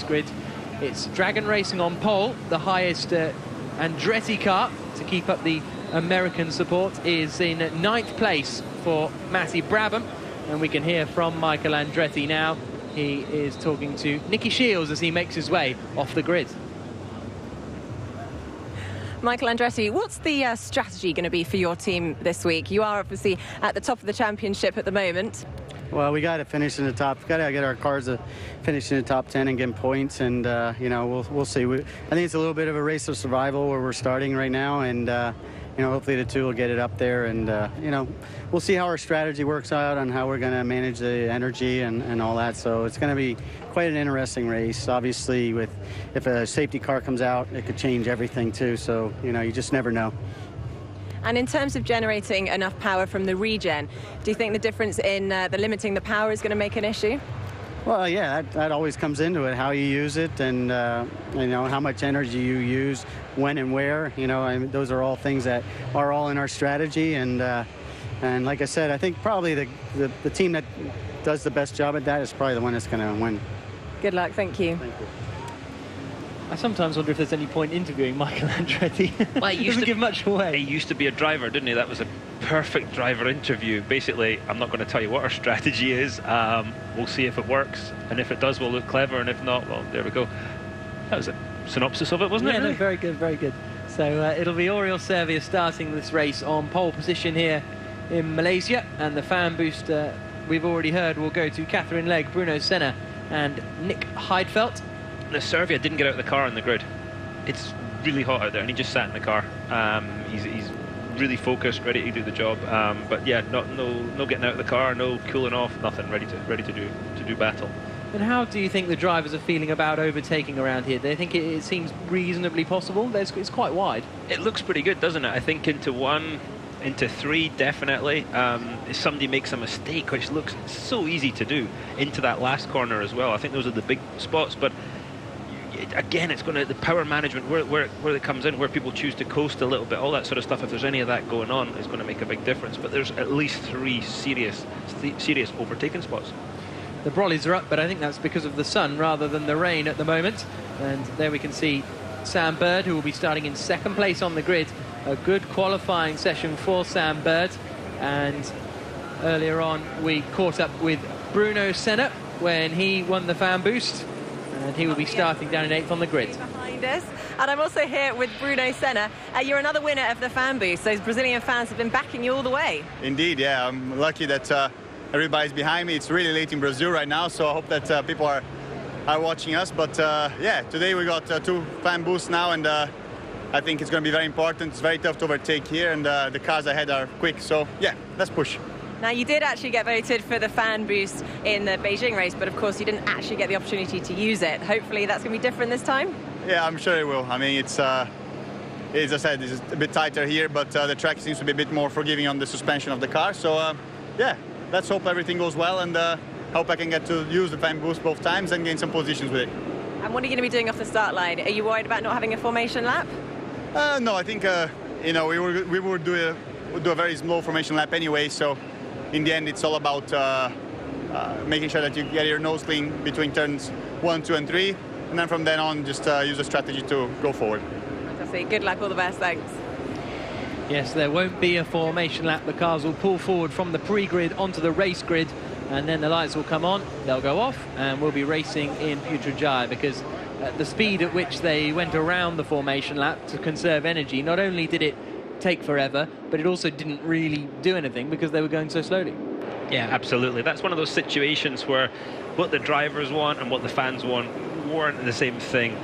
grid. It's Dragon Racing on pole. The highest Andretti car to keep up the American support is in 9th place for Matty Brabham. And we can hear from Michael Andretti now. He is talking to Nicky Shields as he makes his way off the grid. Michael Andretti, what's the strategy going to be for your team this week? You are obviously at the top of the championship at the moment. Well, we got to finish in the top. We've got to get our cars to finish in the top 10 and get points, and you know, we'll see. I think it's a little bit of a race of survival where we're starting right now, and you know, hopefully the two will get it up there, and you know, we'll see how our strategy works out on how we're going to manage the energy and all that. So it's going to be quite an interesting race. Obviously, if a safety car comes out, it could change everything too. So you know, you just never know. And in terms of generating enough power from the regen, do you think the difference in the limiting the power is going to make an issue? Well, yeah, that always comes into it, how you use it, and you know, how much energy you use, when and where. You know, I mean, those are all things that are all in our strategy. And like I said, I think probably the team that does the best job at that is probably the one that's going to win. Good luck. Thank you. Thank you. I sometimes wonder if there's any point interviewing Michael Andretti. Well, he doesn't give much away. He used to be a driver, didn't he? That was a perfect driver interview. Basically, I'm not going to tell you what our strategy is. We'll see if it works, and if it does, we'll look clever, and if not, well, there we go. That was a synopsis of it, wasn't it? Yeah, Really? no, very good, very good. So it'll be Oriol Servia starting this race on pole position here in Malaysia, and the fan boost we've already heard will go to Catherine Legg, Bruno Senna, and Nick Heidfeld. The Servia didn't get out of the car on the grid. It's really hot out there, and he just sat in the car. He's really focused, ready to do the job. But yeah, no getting out of the car, no cooling off, nothing. Ready to do battle. And how do you think the drivers are feeling about overtaking around here? Do they think it seems reasonably possible? It's quite wide. It looks pretty good, doesn't it? I think into 1, into 3, definitely. If somebody makes a mistake, which looks so easy to do, into that last corner as well. I think those are the big spots, but again, it's going to, the power management, where it comes in, where people choose to coast a little bit, all that sort of stuff, if there's any of that going on, is going to make a big difference. But there's at least 3 serious overtaking spots. The brollies are up, but I think that's because of the sun rather than the rain at the moment. And there we can see Sam Bird, who will be starting in 2nd place on the grid. A good qualifying session for Sam Bird. And earlier on, we caught up with Bruno Senna when he won the fan boost. And he will be starting down in 8th on the grid. Behind us. And I'm also here with Bruno Senna. You're another winner of the fan boost. Those Brazilian fans have been backing you all the way. Indeed, yeah. I'm lucky that everybody's behind me. It's really late in Brazil right now, so I hope that people are watching us. But yeah, today we got 2 fan boosts now, and I think it's going to be very important. It's very tough to overtake here, and the cars ahead are quick. So yeah, let's push. Now, you did actually get voted for the fan boost in the Beijing race, but of course you didn't actually get the opportunity to use it. Hopefully that's going to be different this time? Yeah, I'm sure it will. I mean, it's as I said, it's a bit tighter here, but the track seems to be a bit more forgiving on the suspension of the car. So yeah, let's hope everything goes well, and hope I can get to use the fan boost both times and gain some positions with it. And what are you going to be doing off the start line? Are you worried about not having a formation lap? No, I think you know, we would do a very slow formation lap anyway, so in the end, it's all about making sure that you get your nose clean between turns 1, 2, and 3, and then from then on, just use a strategy to go forward. Fantastic. Good luck. All the best. Thanks. Yes, there won't be a formation lap. The cars will pull forward from the pre-grid onto the race grid, and then the lights will come on, they'll go off, and we'll be racing in Putrajaya, because at the speed at which they went around the formation lap to conserve energy, not only did it take forever, but it also didn't really do anything because they were going so slowly. Yeah, absolutely. That's one of those situations where what the drivers want and what the fans want weren't the same thing.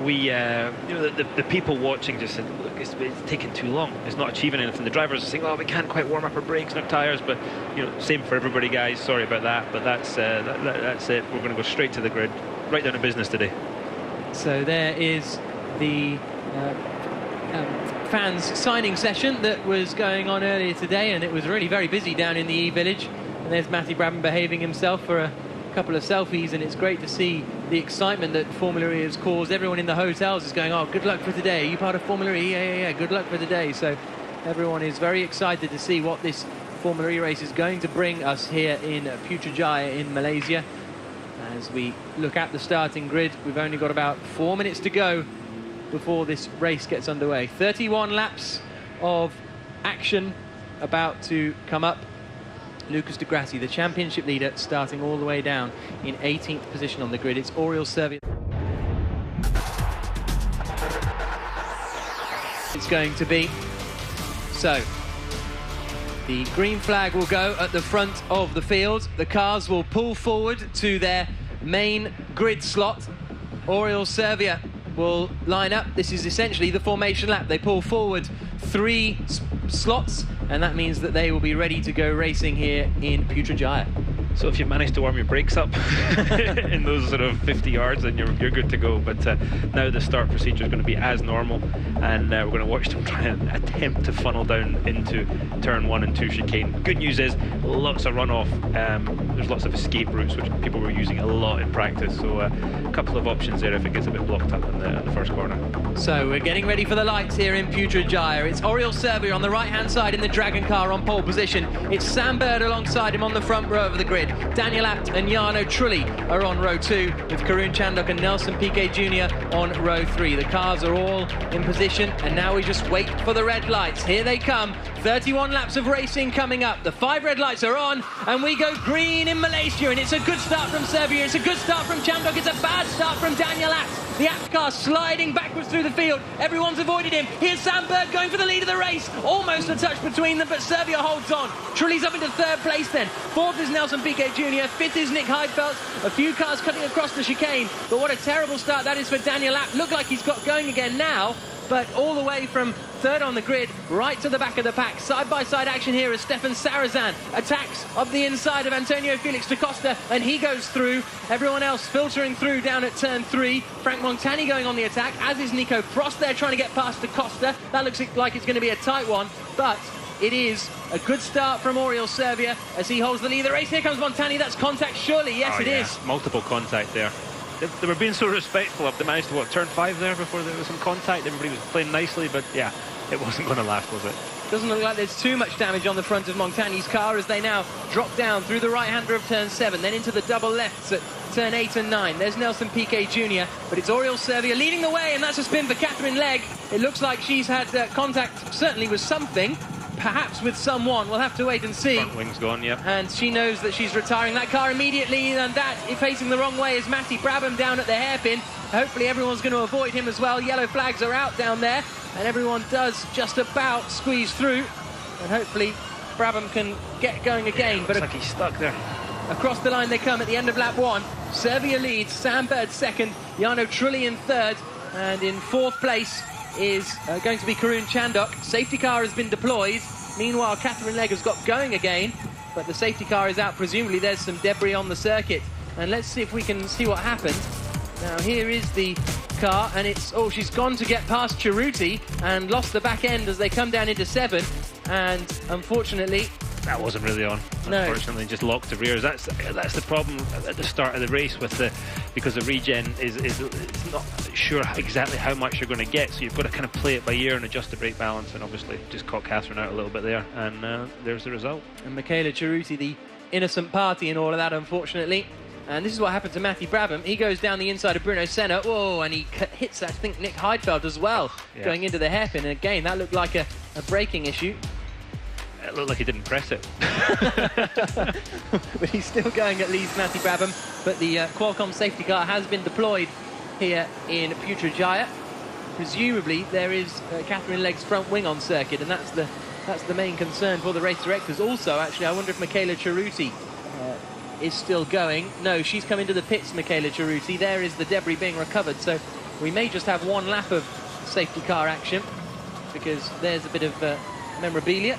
We, you know, the people watching just said, look, it's taking too long. It's not achieving anything. The drivers are saying, oh, we can't quite warm up our brakes and our tyres, but you know, same for everybody, guys. Sorry about that, but that's it. We're going to go straight to the grid, right down to business today. So there is the fans signing session that was going on earlier today, and it was really very busy down in the E-Village. And there's Matty Brabham behaving himself for a couple of selfies, and it's great to see the excitement that Formula E has caused. Everyone in the hotels is going, oh, good luck for today. Are you part of Formula E? Yeah, good luck for today. So everyone is very excited to see what this Formula E race is going to bring us here in Putrajaya in Malaysia. As we look at the starting grid, we've only got about 4 minutes to go before this race gets underway. 31 laps of action about to come up. Lucas de Grassi, the championship leader, starting all the way down in 18th position on the grid. It's Oriol Servia. It's going to be. So, the green flag will go at the front of the field. The cars will pull forward to their main grid slot. Oriol Servia will line up. This is essentially the formation lap. They pull forward 3 slots, and that means that they will be ready to go racing here in Putrajaya. So if you manage to warm your brakes up in those sort of 50 yards, then you're good to go. But now the start procedure is going to be as normal, and we're going to watch them try and attempt to funnel down into turn 1 and 2 chicane. Good news is lots of runoff. There's lots of escape routes which people were using a lot in practice. So a couple of options there if it gets a bit blocked up in the first corner. So we're getting ready for the lights here in Putrajaya. It's Oriol Servia on the right-hand side in the Dragon car on pole position. It's Sam Bird alongside him on the front row of the grid. Daniel Abt and Jarno Trulli are on row 2, with Karun Chandok and Nelson Piquet Jr. on row 3. The cars are all in position, and now we just wait for the red lights. Here they come. 31 laps of racing coming up. The 5 red lights are on, and we go green in Malaysia, and it's a good start from Servia. It's a good start from Chandok. It's a bad start from Daniel Abt. The Abt car sliding backwards through the field. Everyone's avoided him. Here's Sam Bird going for the lead of the race. Almost a touch between them, but Servia holds on. Trulli's up into 3rd place then. 4th is Nelson Piquet Jr. 5th is Nick Heidfeld. A few cars cutting across the chicane, but what a terrible start that is for Daniel Abt. Looked like he's got going again now, but all the way from 3rd on the grid, right to the back of the pack. Side-by-side action here as Stefan Sarazan attacks up the inside of Antonio Felix da Costa, and he goes through. Everyone else filtering through down at turn 3. Frank Montani going on the attack, as is Nico Frost there trying to get past da Costa. That looks like it's going to be a tight one, but it is a good start from Oriol Servia as he holds the lead of the race. Here comes Montani. That's contact, surely. Yes, it is. Multiple contact there. They were being so respectful. They managed to, turn 5 there before there was some contact. Everybody was playing nicely, but yeah, it wasn't going to last, was it? Doesn't look like there's too much damage on the front of Montani's car as they now drop down through the right-hander of turn 7, then into the double lefts at turn 8 and 9. There's Nelson Piquet Jr., but it's Oriol Servia leading the way, and that's a spin for Catherine Legge. It looks like she's had contact, certainly with something, perhaps with someone. We'll have to wait and see. Front wing's gone, yep. And she knows that she's retiring that car immediately, and that facing the wrong way is Matty Brabham down at the hairpin. Hopefully everyone's going to avoid him as well. Yellow flags are out down there, and everyone does just about squeeze through, and hopefully Brabham can get going again. Yeah, but looks like he's stuck there. Across the line they come at the end of lap 1. Servia leads, Sam Bird 2nd, Jarno Trulli in 3rd, and in 4th place is going to be Karun Chandok. Safety car has been deployed. Meanwhile, Catherine Legge has got going again, but the safety car is out. Presumably there's some debris on the circuit, and let's see if we can see what happened. Now here is the car, and it's, oh, she's gone to get past Cerruti and lost the back end as they come down into 7, and unfortunately that wasn't really on. No. Unfortunately, just locked the rears. That's the problem at the start of the race with because the regen is it's not sure exactly how much you're going to get, so you've got to kind of play it by ear and adjust the brake balance, and obviously just caught Catherine out a little bit there, and there's the result. And Michaela Cerruti, the innocent party in all of that, unfortunately. And this is what happened to Matty Brabham. He goes down the inside of Bruno Senna. Whoa, and he hits, I think, Nick Heidfeld as well, going into the hairpin. And again, that looked like a braking issue. It looked like he didn't press it. But he's still going, at least, Matty Brabham. But the Qualcomm safety car has been deployed here in Putrajaya. Presumably, there is Catherine Legge's front wing on circuit, and that's the main concern for the race directors. Also, actually, I wonder if Michaela Cerruti is still going. No, she's come into the pits, Michaela Cerruti. There is the debris being recovered, so we may just have 1 lap of safety car action, because there's a bit of memorabilia.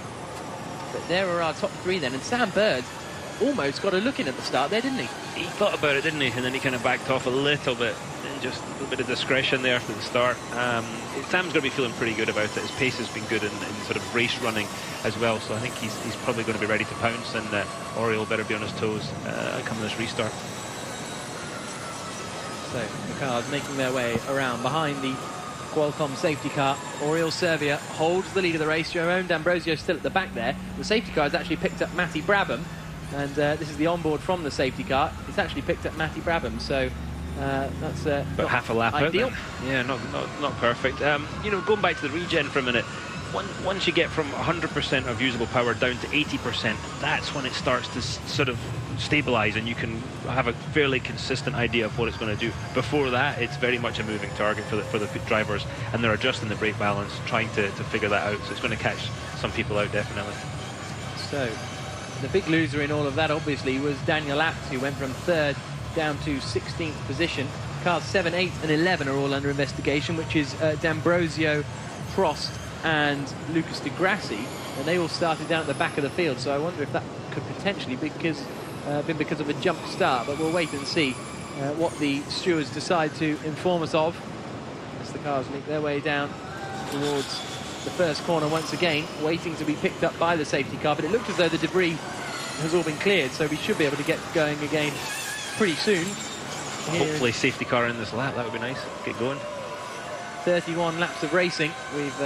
But there are our top 3 then, and Sam Bird almost got a look in at the start there, didn't he? He thought about it, didn't he? And then he kind of backed off a little bit, and just a little bit of discretion there for the start. Sam's going to be feeling pretty good about it. His pace has been good in sort of race running as well, so I think he's probably going to be ready to pounce, and Oriol better be on his toes coming this restart. So the cars making their way around behind the Qualcomm safety car. Oriol Servia holds the lead of the race. Jerome D'Ambrosio still at the back there. The safety car has actually picked up Matty Brabham And this is the onboard from the safety car. It's actually picked up Matty Brabham, so that's about half a lap ideal. out then. Yeah, not perfect. You know, going back to the regen for a minute, once you get from 100% of usable power down to 80%, that's when it starts to sort of stabilize and you can have a fairly consistent idea of what it's going to do. Before that, it's very much a moving target for the drivers, and they're adjusting the brake balance, trying to figure that out. So it's going to catch some people out, definitely. So the big loser in all of that, obviously, was Daniel Abt, who went from 3rd down to 16th position. Cars 7, 8 and 11 are all under investigation, which is D'Ambrosio, Prost and Lucas Di Grassi, and they all started down at the back of the field. So I wonder if that could potentially be been because of a jump start, but we'll wait and see what the stewards decide to inform us of as the cars make their way down towards the first corner once again, waiting to be picked up by the safety car. But it looked as though the debris has all been cleared, so we should be able to get going again pretty soon. Hopefully safety car in this lap, that would be nice. Get going. 31 laps of racing. We've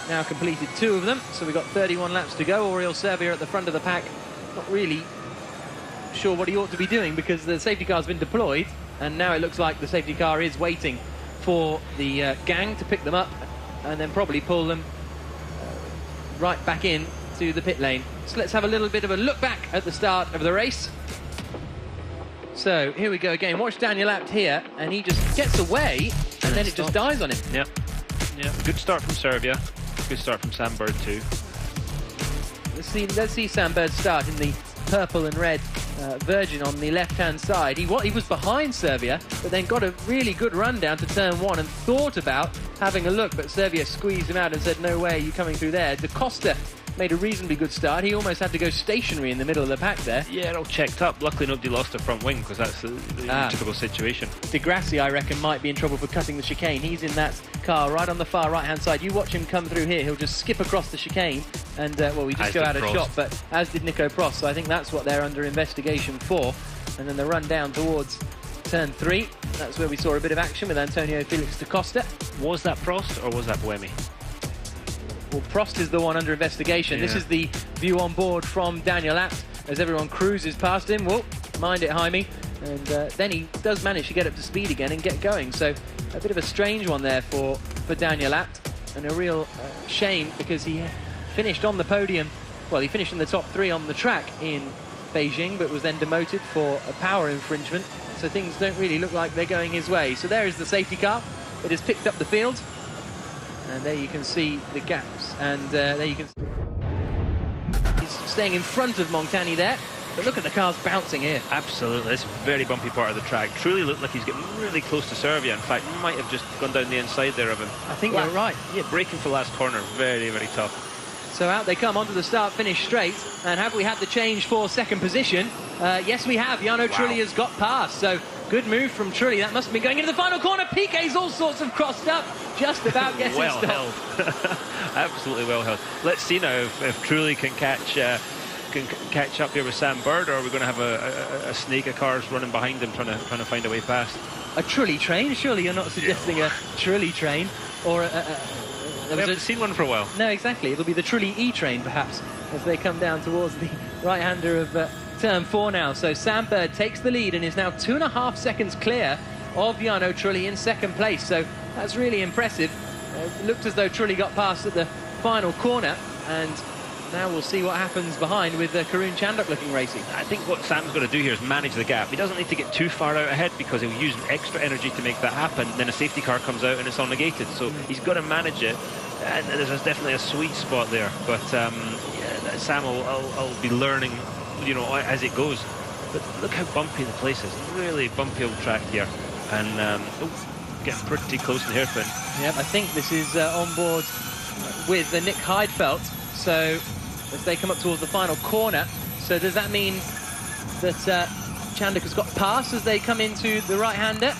now completed 2 of them, so we've got 31 laps to go. Oriol Servia at the front of the pack, not really sure what he ought to be doing because the safety car's been deployed, and now it looks like the safety car is waiting for the gang to pick them up and then probably pull them right back in to the pit lane. So let's have a little bit of a look back at the start of the race. So here we go again. Watch Daniel Abt here, and he just gets away and then it just dies on him. Yep. Good start from Servia. Good start from Sam Bird too. Let's see Sam Bird start in the purple and red Virgin on the left-hand side. He was behind Servia, but then got a really good run down to turn 1 and thought about having a look, but Servia squeezed him out and said, no way, are you coming through there? Da Costa made a reasonably good start. He almost had to go stationary in the middle of the pack there. Yeah, it all checked up. Luckily nobody lost their front wing, because that's the typical situation. Di Grassi, I reckon, might be in trouble for cutting the chicane. He's in that car right on the far right-hand side. You watch him come through here. He'll just skip across the chicane and, well, we just go out of shot, but as did Nico Prost. So I think that's what they're under investigation for. And then the run down towards turn 3. That's where we saw a bit of action with Antonio Felix da Costa. Was that Prost or was that Buemi? Well, Prost is the one under investigation. Yeah. This is the view on board from Daniel Abt as everyone cruises past him. Well, mind it, Jaime. And then he does manage to get up to speed again and get going. So a bit of a strange one there for Daniel Abt, and a real shame because he finished on the podium. Well, he finished in the top 3 on the track in Beijing, but was then demoted for a power infringement. So things don't really look like they're going his way. So there is the safety car. It has picked up the field. And there you can see the gaps, and there you can see he's staying in front of Montani there, but look at the cars bouncing here. Absolutely, it's a very bumpy part of the track. Truly looked like he's getting really close to Servia. In fact, might have just gone down the inside there of him. I think you're right. Yeah, braking for last corner, very, very tough. So out they come onto the start-finish straight, and have we had the change for second position? Yes, we have. Jarno Trulli has got past, so good move from Trulli. That must have been going into the final corner. Piquet's all sorts of crossed up, just about getting well stopped. Held. Absolutely well held. Let's see now if Trulli can catch up here with Sam Bird, or are we going to have a snake of cars running behind him trying to find a way past? A Trulli train? Surely you're not suggesting a Trulli train, or we haven't seen one for a while. No, exactly. It'll be the Trulli E train, perhaps, as they come down towards the right-hander of turn 4 now. So Sam Bird takes the lead and is now 2.5 seconds clear of Jarno Trulli in second place. So that's really impressive. It looked as though Trulli got past at the final corner, and now we'll see what happens behind with Karun Chandok looking racing. I think what Sam's going to do here is manage the gap. He doesn't need to get too far out ahead because he'll use extra energy to make that happen. Then a safety car comes out and it's all negated. So he's got to manage it. And there's definitely a sweet spot there. But yeah, Sam will be learning, you know, as it goes. But look how bumpy the place is. Really bumpy old track here. And getting pretty close to the hairpin. Yep, I think this is on board with Nick Heidfeld. So as they come up towards the final corner, so does that mean that Chandok has got past as they come into the right-hander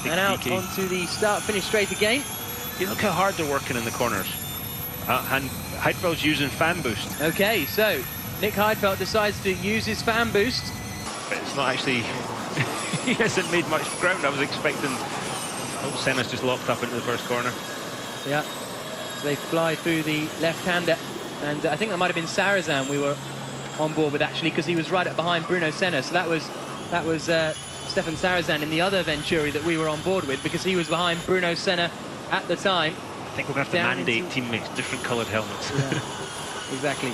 and out onto the start-finish straight again? You look how hard they're working in the corners. And Heidfeld's using fan boost. Okay, so Nick Heidfeld decides to use his fan boost. But it's not actually... he hasn't made much ground. I was expecting... Oh, Senna's just locked up into the first corner. Yeah, so they fly through the left-hander. And I think that might have been Sarazan we were on board with, actually, because he was right up behind Bruno Senna. So that was Stefan Sarazan in the other Venturi that we were on board with, because he was behind Bruno Senna at the time. I think we're going to have to mandate teammates different coloured helmets. Yeah, exactly.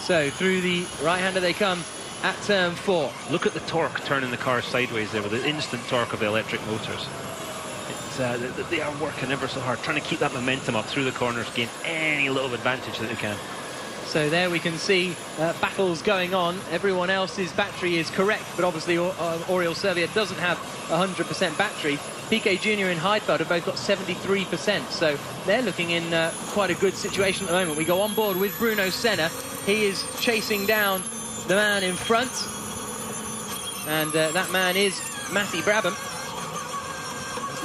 So through the right-hander they come at turn 4. Look at the torque turning the car sideways there with the instant torque of the electric motors. They are working ever so hard, trying to keep that momentum up through the corners, gain any little advantage that they can. So there we can see battles going on. Everyone else's battery is correct, but obviously Oriol Servia doesn't have 100% battery. Piquet Jr. and Heidfeld have both got 73%, so they're looking in quite a good situation at the moment. We go on board with Bruno Senna. He is chasing down the man in front, and that man is Matty Brabham.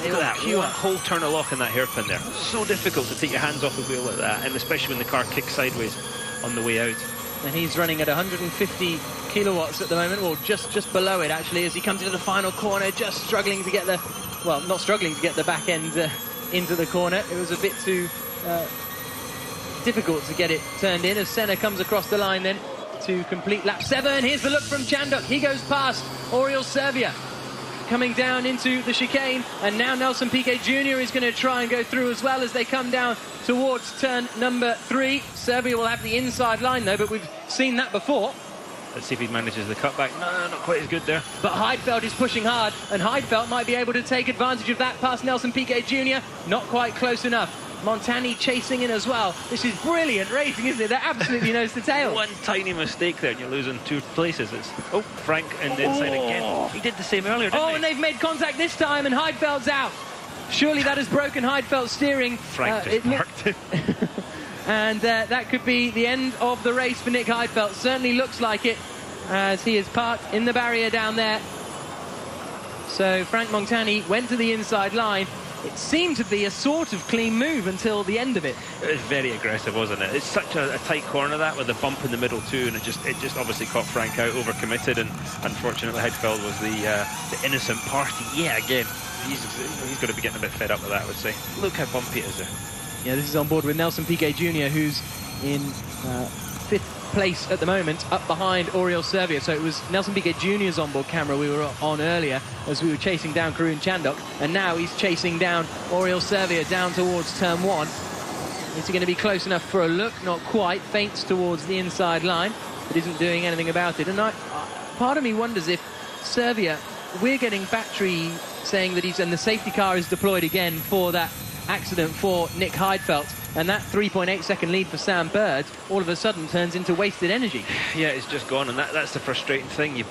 Look at that, one whole turn of lock in that hairpin there. So difficult to take your hands off the wheel like that, and especially when the car kicks sideways on the way out. And he's running at 150 kilowatts at the moment, or just below it, actually, as he comes into the final corner, just struggling to get the, well, not struggling to get the back end into the corner. It was a bit too difficult to get it turned in, as Senna comes across the line then to complete lap 7. Here's the look from Chandok. He goes past Oriol Servia, coming down into the chicane, and now Nelson Piquet Jr. is going to try and go through as well as they come down towards turn number 3. Servia will have the inside line though, but we've seen that before. Let's see if he manages the cutback. No, not quite as good there. But Heidfeld is pushing hard, and Heidfeld might be able to take advantage of that past Nelson Piquet Jr. Not quite close enough. Montani chasing in as well. This is brilliant racing, isn't it? They're absolutely nose to tail. One tiny mistake there and you're losing 2 places. It's Frank in the inside again. He did the same earlier, didn't he? And they've made contact this time, and Heidfeld's out. Surely that has broken Heidfeld's steering. Frank just parked it. And that could be the end of the race for Nick Heidfeld. Certainly looks like it, as he is parked in the barrier down there. So Frank Montani went to the inside line. It seemed to be a sort of clean move until the end of it. It was very aggressive, wasn't it? It's such a tight corner, that, with a bump in the middle too, and it just obviously caught Frank out, overcommitted, and unfortunately Heidfeld was the innocent party. Yeah, again, he's going to be getting a bit fed up with that, I would say. Look how bumpy it is there. Yeah, this is on board with Nelson Piquet Jr., who's in 5th place at the moment, up behind Oriol Servia. So it was Nelson Piquet Jr.'s onboard camera we were on earlier as we were chasing down Karun Chandok, and now he's chasing down Oriol Servia down towards turn 1. Is he going to be close enough for a look? Not quite. Feints towards the inside line, but isn't doing anything about it. And part of me wonders if Servia, we're getting battery saying that and the safety car is deployed again for that accident for Nick Heidfeld, and that 3.8 second lead for Sam Bird all of a sudden turns into wasted energy. Yeah, it's just gone, and that's the frustrating thing.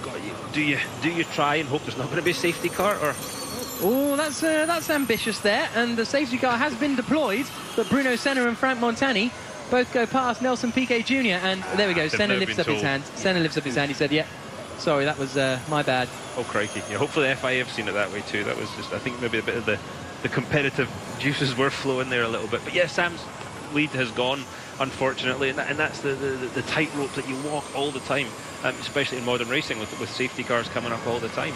Do you try and hope there's not going to be a safety car, or? Oh, that's ambitious there, and the safety car has been deployed, but Bruno Senna and Frank Montani both go past Nelson Piquet Jr. and there we go. Senna lifts up his hand. Senna lifts up his hand. He said, "Yeah, sorry, that was my bad." Oh crikey! Yeah, hopefully the FIA have seen it that way too. That was just, I think, maybe a bit of the competitive juices were flowing there a little bit. But yeah, Sam's lead has gone, unfortunately, and that's the tightrope that you walk all the time, especially in modern racing with safety cars coming up all the time.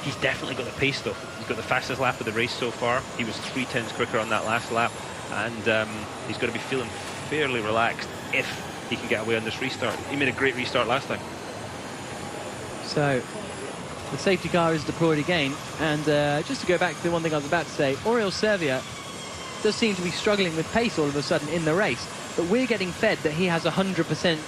He's definitely got the pace though. He's got the fastest lap of the race so far. He was 3/10 quicker on that last lap, and he's going to be feeling fairly relaxed if he can get away on this restart. He made a great restart last time. So the safety car is deployed again, and just to go back to the one thing I was about to say, Oriol Servia does seem to be struggling with pace all of a sudden in the race, but we're getting fed that he has 100%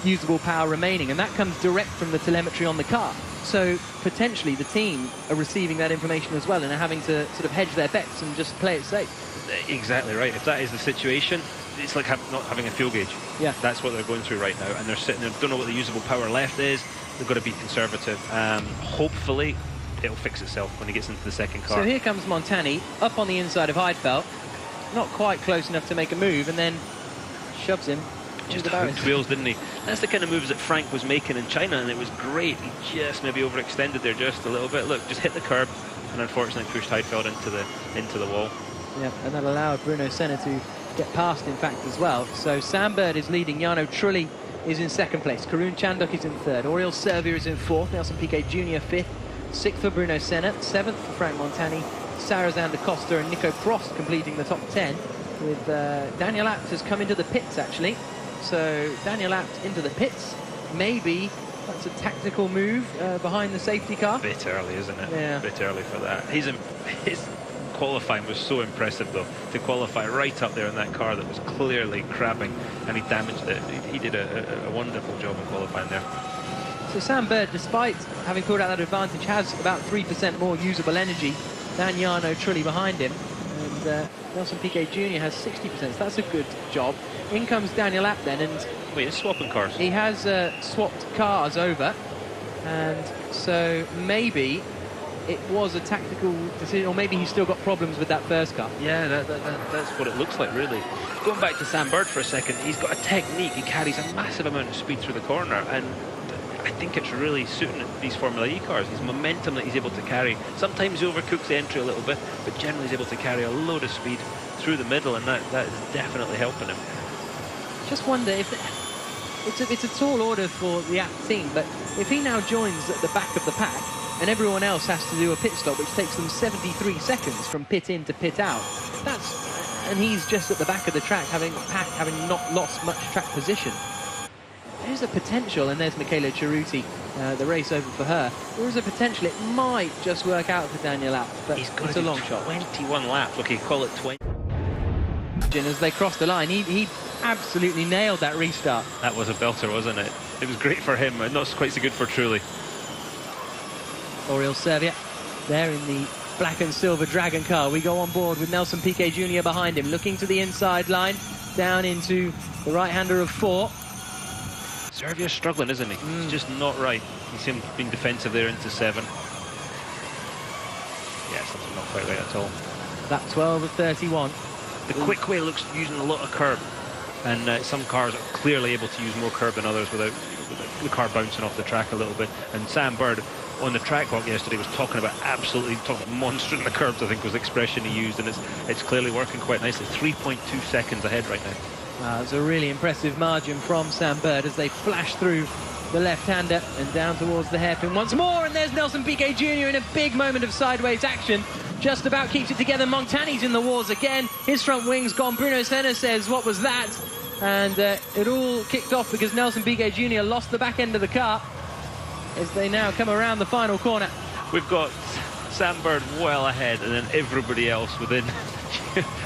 usable power remaining, and that comes direct from the telemetry on the car. So potentially the team are receiving that information as well and are having to sort of hedge their bets and just play it safe. Exactly right. If that is the situation, it's like not having a fuel gauge. Yeah, that's what they're going through right now, and they're sitting there, don't know what the usable power left is. They've got to be conservative. Hopefully it'll fix itself when he gets into the second car. So here comes Montani up on the inside of Heidfeld, not quite close enough to make a move, and then shoves him. Just hooked wheels, didn't he? That's the kind of moves that Frank was making in China, and it was great. He just maybe overextended there just a little bit. Look, just hit the curb, and unfortunately pushed Heidfeld into the wall. Yeah, and that allowed Bruno Senna to get past, in fact, as well. So Sam Bird is leading. Jarno Trulli is in 2nd place. Karun Chandok is in 3rd. Oriol Servia is in 4th. Nelson Piquet Jr. 5th. 6th for Bruno Senna. 7th for Frank Montani. Sarazan da Costa and Nico Prost completing the top 10. With Daniel Abt has come into the pits, actually. So Daniel Abt into the pits. Maybe that's a tactical move behind the safety car. Bit early, isn't it? Yeah. A bit early for that. His qualifying was so impressive, though, to qualify right up there in that car that was clearly crabbing, and he damaged it. He did a wonderful job in qualifying there. So Sam Bird, despite having pulled out that advantage, has about 3% more usable energy than Jarno Trulli behind him. And Nelson Piquet Jr. has 60%, so that's a good job. In comes Daniel Abt then, and Wait, he's swapping cars. he has swapped cars over, and so maybe it was a tactical decision, or maybe he's still got problems with that first car. Yeah, that's what it looks like, really. Going back to Sam Bird for a second, he's got a technique. He carries a massive amount of speed through the corner, and I think it's really suiting these Formula E cars. His momentum that he's able to carry. Sometimes he overcooks the entry a little bit, but generally he's able to carry a load of speed through the middle, and that is definitely helping him. Just wonder if it's a tall order for the Abt team, but if he now joins at the back of the pack, and everyone else has to do a pit stop, which takes them 73 seconds from pit in to pit out. And he's just at the back of the track, having not lost much track position. There's a potential, and there's Michaela Cerruti, the race over for her. There is a potential it might just work out for Daniel Abt, but it's a long shot. 21 laps, okay, call it 20. As they crossed the line, he absolutely nailed that restart. That was a belter, wasn't it? It was great for him, and not quite so good for Trulli. Oriol Servia there in the black and silver Dragon car. We go on board with Nelson Piquet Jr. behind him, looking to the inside line, down into the right-hander of 4. Servia's struggling, isn't he? He's just not right. He's him being defensive there into 7. Yeah, something not quite right at all. That 12 of 31. The quick way looks using a lot of curb, and some cars are clearly able to use more curb than others without the car bouncing off the track a little bit. And Sam Bird on the track walk yesterday was talking about monstering the curbs, I think was the expression he used, and it's clearly working quite nicely. 3.2 seconds ahead right now. It's a really impressive margin from Sam Bird as they flash through the left-hander and down towards the hairpin once more, and there's Nelson Piquet Jr. in a big moment of sideways action. Just about keeps it together. Montani's in the wars again. His front wing's gone. Bruno Senna says, what was that? And it all kicked off because Nelson Piquet Jr. lost the back end of the car as they now come around the final corner. We've got Sam Bird well ahead, and then everybody else within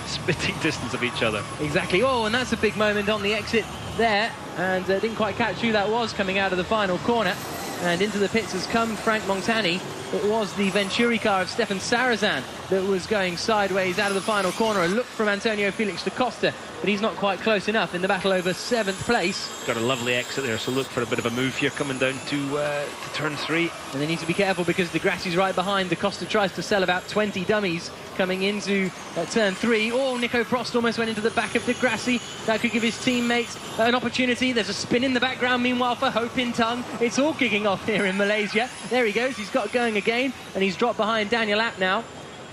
spitting distance of each other. Exactly. Oh, and that's a big moment on the exit there, and didn't quite catch who that was coming out of the final corner. And into the pits has come Frank Montani. It was the Venturi car of Stefan Sarazan that was going sideways out of the final corner. A look from Antonio Felix da Costa, but he's not quite close enough in the battle over 7th place. Got a lovely exit there, so look for a bit of a move here coming down to turn 3. And they need to be careful because de Grassi's right behind. Da Costa tries to sell about 20 dummies coming into turn 3. Oh, Nico Prost almost went into the back of de Grassi. That could give his teammates an opportunity. There's a spin in the background meanwhile for Ho Pin Tung. It's all kicking off here in Malaysia. There he goes, he's got going again, and he's dropped behind Daniel Abt now.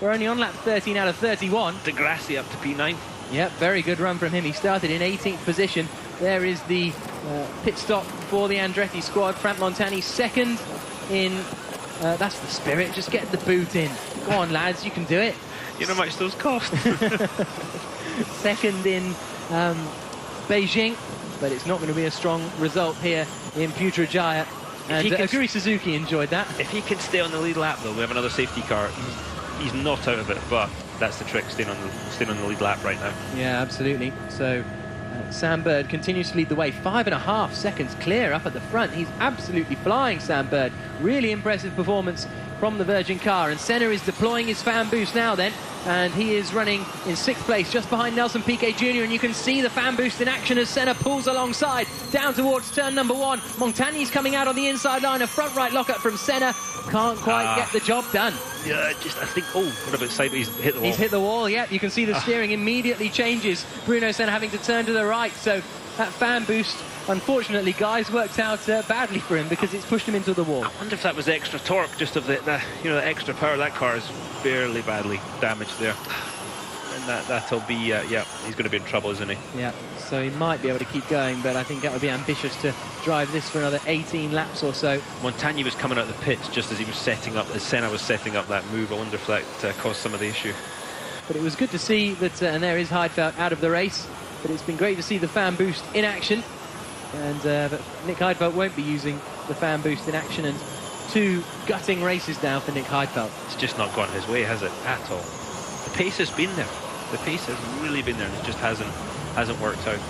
We're only on lap 13 out of 31. De Grassi up to P9. Yep, very good run from him. He started in 18th position. There is the pit stop for the Andretti squad. Frank Montani second in... that's the spirit. Just get the boot in. Go on, lads, you can do it. You know how much those cost. Second in Beijing, but it's not going to be a strong result here in Putrajaya. And Aguri Suzuki enjoyed that. If he can stay on the lead lap, though, we have another safety car. He's not out of it, but that's the trick, staying on the lead lap right now. Yeah, absolutely. So Sam Bird continues to lead the way. 5.5 seconds clear up at the front. He's absolutely flying, Sam Bird. Really impressive performance from the Virgin car. And Senna is deploying his fan boost now then, and he is running in 6th place just behind Nelson Piquet Jr. And you can see the fan boost in action as Senna pulls alongside down towards turn number 1. Montani's coming out on the inside line. A front right lockup from Senna. Can't quite get the job done. Yeah, I think, what about sideways? He's hit the wall. He's hit the wall, yeah. You can see the steering immediately changes. Bruno Senna having to turn to the right. So that fan boost, unfortunately, guys, worked out badly for him because it's pushed him into the wall. I wonder if that was the extra torque, just of the extra power. That car is fairly badly damaged there. And that'll be, yeah, he's going to be in trouble, isn't he? Yeah, so he might be able to keep going, but I think that would be ambitious to drive this for another 18 laps or so. Montagny was coming out of the pits just as he was setting up, as Senna was setting up that move. I wonder if that caused some of the issue. But it was good to see that, and there is Heidfeld out of the race, but it's been great to see the fan boost in action. And but Nick Heidfeld won't be using the fan boost in action, and 2 gutting races down for Nick Heidfeld. It's just not gone his way, has it, at all? The pace has been there. The pace has really been there, and it just hasn't worked out.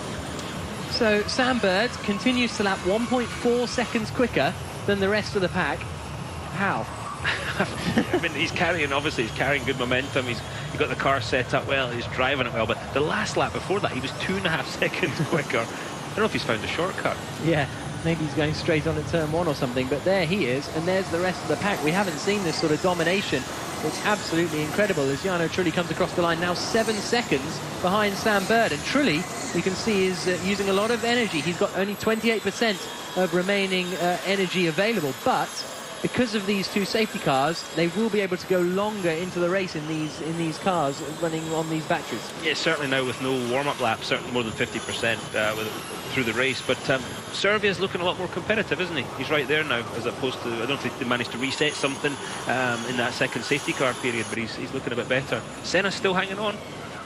So Sam Bird continues to lap 1.4 seconds quicker than the rest of the pack. How? I mean, he's carrying good momentum. He's got the car set up well. He's driving it well. But the last lap before that, he was 2.5 seconds quicker. I don't know if he's found a shortcut. Yeah, maybe he's going straight on at turn 1 or something. But there he is, and there's the rest of the pack. We haven't seen this sort of domination. It's absolutely incredible as Jarno Trulli comes across the line now 7 seconds behind Sam Bird. And Trulli, you can see, is using a lot of energy. He's got only 28% of remaining energy available. But because of these 2 safety cars, they will be able to go longer into the race in these cars running on these batteries. Yeah, certainly now with no warm-up laps, certainly more than 50% through the race. But Serbia's looking a lot more competitive, isn't he? He's right there now, as opposed to, I don't think they managed to reset something in that second safety car period, but he's looking a bit better. Senna's still hanging on.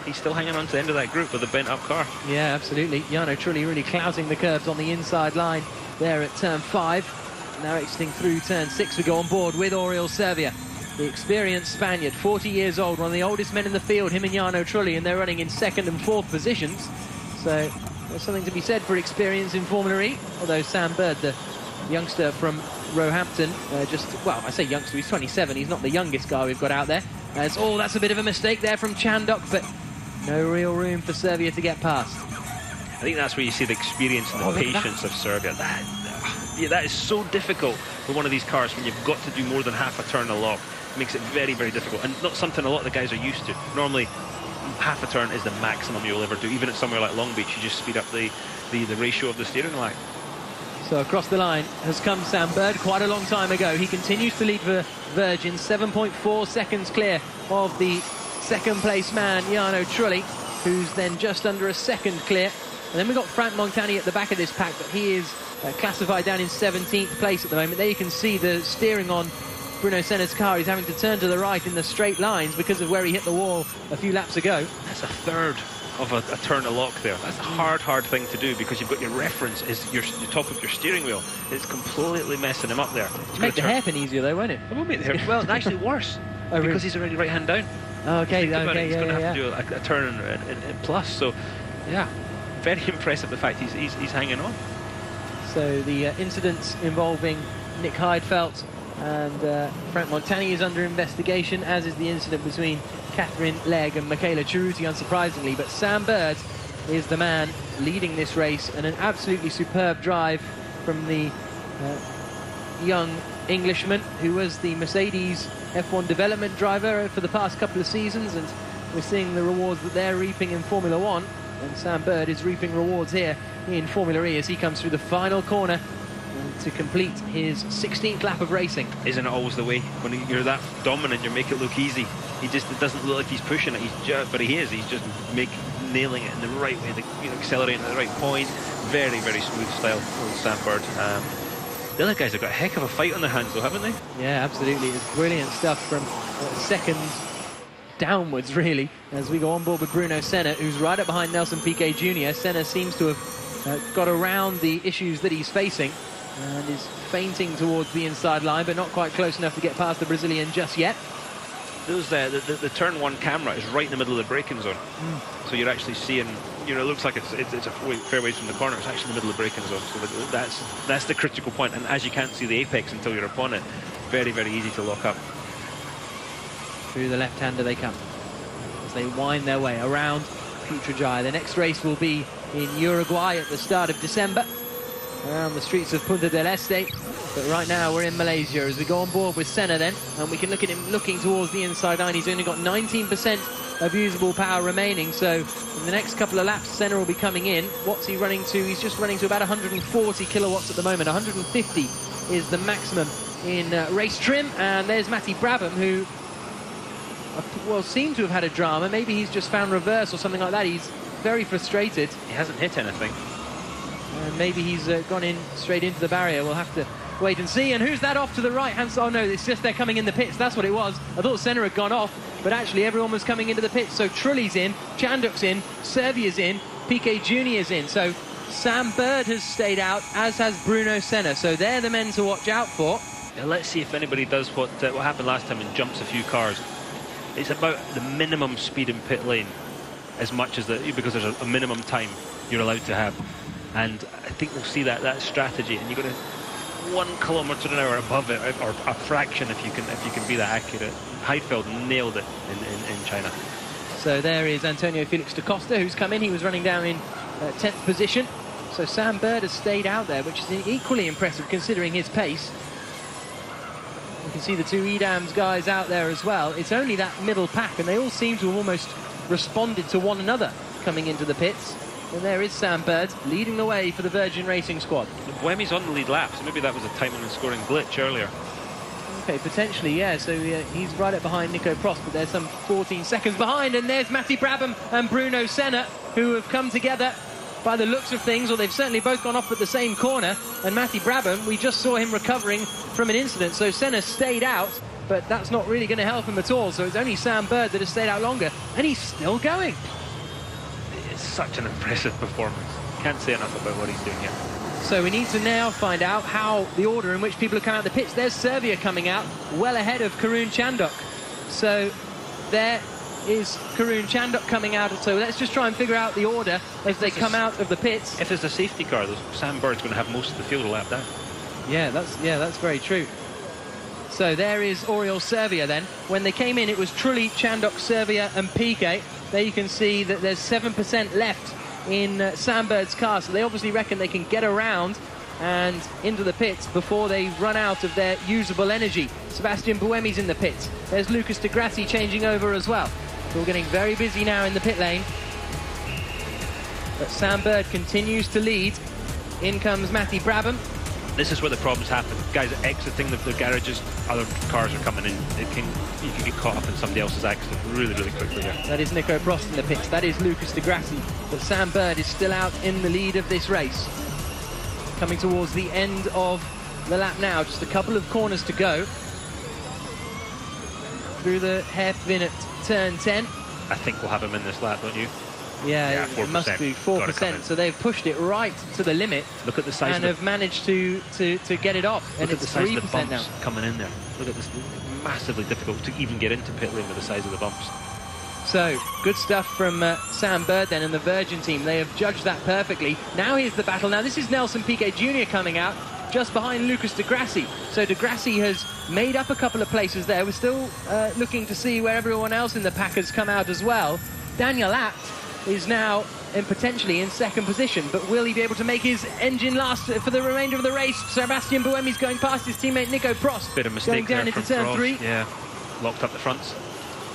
He's still hanging on to the end of that group with a bent-up car. Yeah, absolutely. Jarno Trulli really clouting the curves on the inside line there at turn 5. Now exiting through turn 6, we go on board with Oriol Servia, the experienced Spaniard, 40 years old, one of the oldest men in the field, him and Jarno Trulli, and they're running in 2nd and 4th positions. So there's something to be said for experience in Formula E, although Sam Bird, the youngster from Roehampton, well, I say youngster, he's 27, he's not the youngest guy we've got out there. That's a bit of a mistake there from Chandok, but no real room for Servia to get past. I think that's where you see the experience and the patience of Serbia. That is so difficult for one of these cars when you've got to do more than half a turn a lock. It makes it very, very difficult, and not something a lot of the guys are used to. Normally, half a turn is the maximum you'll ever do. Even at somewhere like Long Beach, you just speed up the ratio of the steering line. So across the line has come Sam Bird quite a long time ago. He continues to lead for Virgin, 7.4 seconds clear of the 2nd place man, Jarno Trulli, who's then just under a second clear. And then we've got Frank Montani at the back of this pack, but he is classified down in 17th place at the moment. There you can see the steering on Bruno Senna's car. He's having to turn to the right in the straight lines because of where he hit the wall a few laps ago. That's a third of a turn a lock there. That's a hard thing to do because you've got your reference is the top of your steering wheel. It's completely messing him up there. Make the hairpin easier though, won't it? It will make the hairpin. Well, actually worse because he's already right hand down. Okay, he's going to have to do a turn in plus. So, yeah, very impressive the fact he's hanging on. So the incident involving Nick Heidfeld and Frank Montani is under investigation, as is the incident between Catherine Legg and Michaela Cerruti, unsurprisingly. But Sam Bird is the man leading this race, and an absolutely superb drive from the young Englishman who was the Mercedes F1 development driver for the past couple of seasons, and we're seeing the rewards that they're reaping in Formula One, and Sam Bird is reaping rewards here in Formula E as he comes through the final corner to complete his 16th lap of racing. Isn't it always the way? When you're that dominant, you make it look easy. It doesn't look like he's pushing it, but he is. He's just nailing it in the right way, accelerating at the right point. Very, very smooth style from Sam Bird. The other guys have got a heck of a fight on their hands though, haven't they? Yeah, absolutely. It's brilliant stuff from second downwards, really, as we go on board with Bruno Senna, who's right up behind Nelson Piquet Jr. Senna seems to have got around the issues that he's facing and is feinting towards the inside line, but not quite close enough to get past the Brazilian just yet. The turn 1 camera is right in the middle of the braking zone, so you're actually seeing, it looks like it's a fair ways from the corner. It's actually in the middle of the braking zone, so that's the critical point. And as you can't see the apex until you're upon it, very, very easy to lock up. Through the left-hander they come as they wind their way around Putrajaya. The next race will be in Uruguay at the start of December, around the streets of Punta del Este. But right now we're in Malaysia as we go on board with Senna then, and we can look at him looking towards the inside line. He's only got 19% of usable power remaining, so in the next couple of laps Senna will be coming in. What's he running to? He's just running to about 140 kilowatts at the moment. 150 is the maximum in race trim. And there's Matty Brabham, who seemed to have had a drama. Maybe he's just found reverse or something like that. He's very frustrated. He hasn't hit anything. And maybe he's gone in straight into the barrier. We'll have to wait and see. And who's that off to the right-hand side? Oh, no, it's just they're coming in the pits. That's what it was. I thought Senna had gone off, but actually everyone was coming into the pits. So Trulli's in, Chandok's in, Servia's in, Piquet Jr.'s in. So Sam Bird has stayed out, as has Bruno Senna. So they're the men to watch out for. Now let's see if anybody does what happened last time and jumps a few cars. It's about the minimum speed in pit lane, as much as because there's a minimum time you're allowed to have. And I think we'll see that strategy, and you're going to 1 kilometre an hour above it, or a fraction if you can be that accurate. Heidfeld nailed it in China. So there is Antonio Felix da Costa, who's come in. He was running down in 10th position. So Sam Bird has stayed out there, which is equally impressive considering his pace. You can see the two EDAMS guys out there as well. It's only that middle pack, and they all seem to have almost responded to one another coming into the pits. And there is Sam Bird leading the way for the Virgin Racing squad. Buemi's on the lead lap, so maybe that was a timing and scoring glitch earlier. Okay, potentially, yeah. So he's right up behind Nico Prost, but there's some 14 seconds behind. And there's Matty Brabham and Bruno Senna, who have come together by the looks of things, or they've certainly both gone off at the same corner. And Matty Brabham, we just saw him recovering from an incident. So Senna stayed out, but that's not really going to help him at all. So it's only Sam Bird that has stayed out longer, and he's still going. It's such an impressive performance. Can't say enough about what he's doing here. So we need to now find out how the order in which people are coming out of the pits. There's Serbia coming out well ahead of Karun Chandok. So there is Karun Chandok coming out. So let's just try and figure out the order as they come out of the pits. If there's a safety car, Sam Bird's going to have most of the field a lap down. Yeah, that's very true. So there is Oriol Serbia then. When they came in, it was Trulli, Chandok, Serbia and Piquet. There you can see that there's 7% left in Sam Bird's car, so they obviously reckon they can get around and into the pits before they run out of their usable energy. Sebastian Buemi's in the pits. There's Lucas de Grassi changing over as well. So we're getting very busy now in the pit lane. But Sam Bird continues to lead. In comes Matty Brabham. This is where the problems happen. Guys are exiting the garages, other cars are coming in. You can get caught up in somebody else's accident really, really quickly here. That is Nico Prost in the pits. That is Lucas de Grassi. But Sam Bird is still out in the lead of this race. Coming towards the end of the lap now. Just a couple of corners to go. Through the hairpin at turn 10. I think we'll have him in this lap, don't you? Yeah, 4%. It must be 4%. So they've pushed it right to the limit. Look at the size and have managed to get it off. Look and at the it's size 3% of the bumps now. coming in there. Look at this. Massively difficult to even get into pit lane with the size of the bumps. So, good stuff from Sam Bird then and the Virgin team. They have judged that perfectly. Now here's the battle. Now this is Nelson Piquet Jr. coming out just behind Lucas de Grassi. So de Grassi has made up a couple of places there. We're still looking to see where everyone else in the pack has come out as well. Daniel Abt is now potentially in second position, but will he be able to make his engine last for the remainder of the race? Sebastian Buemi's going past his teammate Nico Prost. Bit of mistake going down into turn Prost. 3. Yeah, locked up the fronts.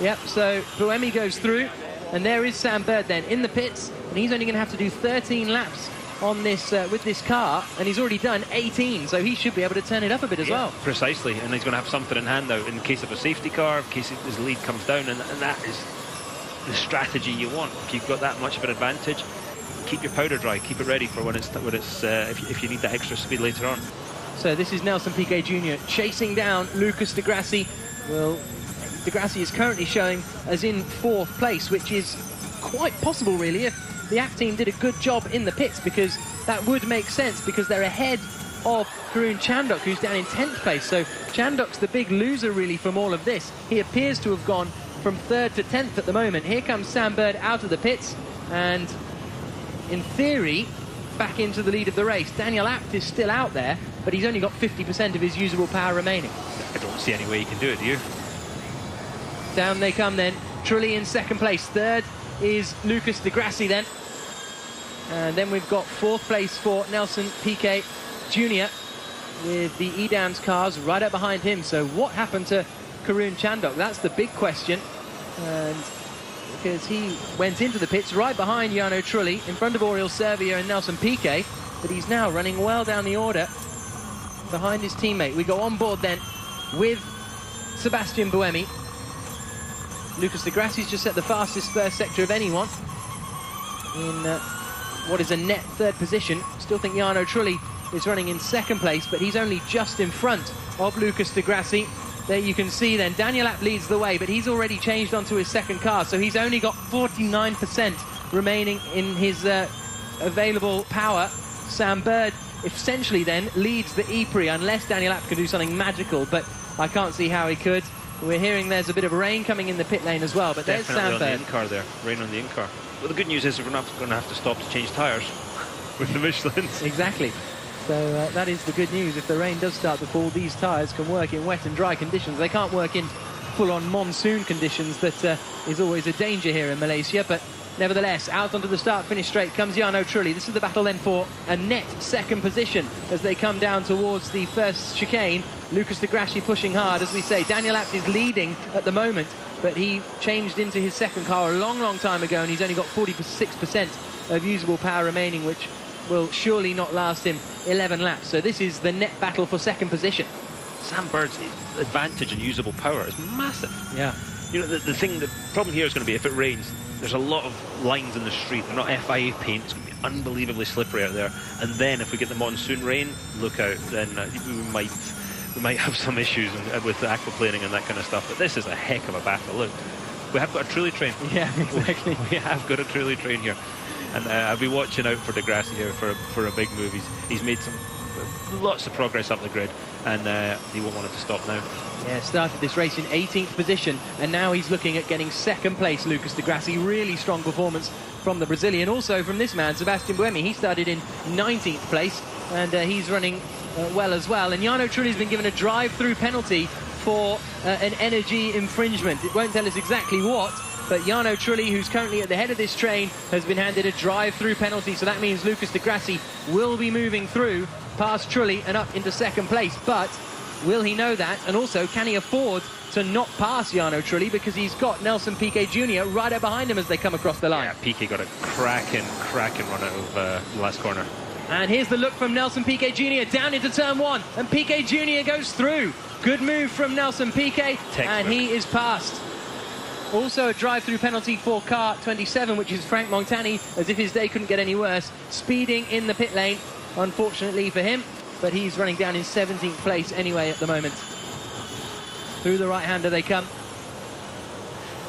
Yep, so Buemi goes through, and there is Sam Bird then in the pits, and he's only going to have to do 13 laps on this with this car, and he's already done 18, so he should be able to turn it up a bit as well. Precisely, and he's going to have something in hand now in case of a safety car, in case his lead comes down, and that is the strategy you want. If you've got that much of an advantage, keep your powder dry, keep it ready for when it's if you need that extra speed later on. So this is Nelson Piquet Jr. chasing down Lucas de Grassi. Well, de Grassi is currently showing as in 4th place, which is quite possible really if the Abt team did a good job in the pits, because that would make sense, because they're ahead of Karun Chandok, who's down in 10th place. So Chandok's the big loser really from all of this. He appears to have gone from 3rd to 10th at the moment. Here comes Sam Bird out of the pits, and in theory back into the lead of the race. Daniel Abt is still out there, but he's only got 50% of his usable power remaining. I don't see any way you can do it, do you? Down they come then. Trulli in second place. 3rd is Lucas de Grassi then. And then we've got 4th place for Nelson Piquet Jr. with the EDAMS cars right up behind him. So what happened to Karun Chandok? That's the big question. And because he went into the pits right behind Jarno Trulli, in front of Oriol Serbia and Nelson Piquet, but he's now running well down the order behind his teammate. We go on board then with Sebastian Buemi. Lucas de Grassi's just set the fastest first sector of anyone in what is a net 3rd position. Still think Jarno Trulli is running in 2nd place, but he's only just in front of Lucas de Grassi. There you can see then Daniel Abt leads the way, but he's already changed onto his 2nd car, so he's only got 49% remaining in his available power. Sam Bird essentially then leads the Ypres, unless Daniel Abt can do something magical, but I can't see how he could. We're hearing there's a bit of rain coming in the pit lane as well, but there's Sam Definitely Bird. on the in-car there, rain on the in-car. Well, the good news is we're not going to have to stop to change tyres with the Michelins. Exactly. So that is the good news. If the rain does start to fall, these tyres can work in wet and dry conditions. They can't work in full-on monsoon conditions. That is always a danger here in Malaysia, but nevertheless, out onto the start-finish straight comes Jarno Trulli. This is the battle then for a net second position as they come down towards the first chicane. Lucas de Grassi pushing hard, as we say. Daniel Abt is leading at the moment, but he changed into his second car a long time ago, and he's only got 46% of usable power remaining, which will surely not last him 11 laps. So this is the net battle for second position. Sam Bird's advantage in usable power is massive. Yeah. You know, the problem here is going to be if it rains, there's a lot of lines in the street. They're not FIA paint. It's going to be unbelievably slippery out there. And then if we get the monsoon rain, look out, then we might have some issues with the aquaplaning and that kind of stuff. But this is a heck of a battle. Look, we have got a Trulli train. Yeah, exactly. We have got a Trulli train here. And I'll be watching out for de Grassi here for a big move. He's made lots of progress up the grid, and he won't want it to stop now. Yeah, started this race in 18th position, and now he's looking at getting second place. Lucas de Grassi, really strong performance from the Brazilian. Also from this man, Sebastian Buemi. He started in 19th place, and he's running well as well. And Jarno Trulli's been given a drive-through penalty for an energy infringement. It won't tell us exactly what, but Jarno Trulli, who's currently at the head of this train, has been handed a drive-through penalty. So that means Lucas de Grassi will be moving through past Trulli and up into second place. But will he know that? And also, can he afford to not pass Jarno Trulli, because he's got Nelson Piquet Jr. right up behind him as they come across the line? Yeah, Piquet got a cracking run out of the last corner. And here's the look from Nelson Piquet Jr. down into turn one, and Piquet Jr. goes through. Good move from Nelson Piquet, and he is passed. Also a drive-through penalty for car 27, which is Frank Montani, as if his day couldn't get any worse. Speeding in the pit lane, unfortunately for him, but he's running down in 17th place anyway at the moment. Through the right-hander they come.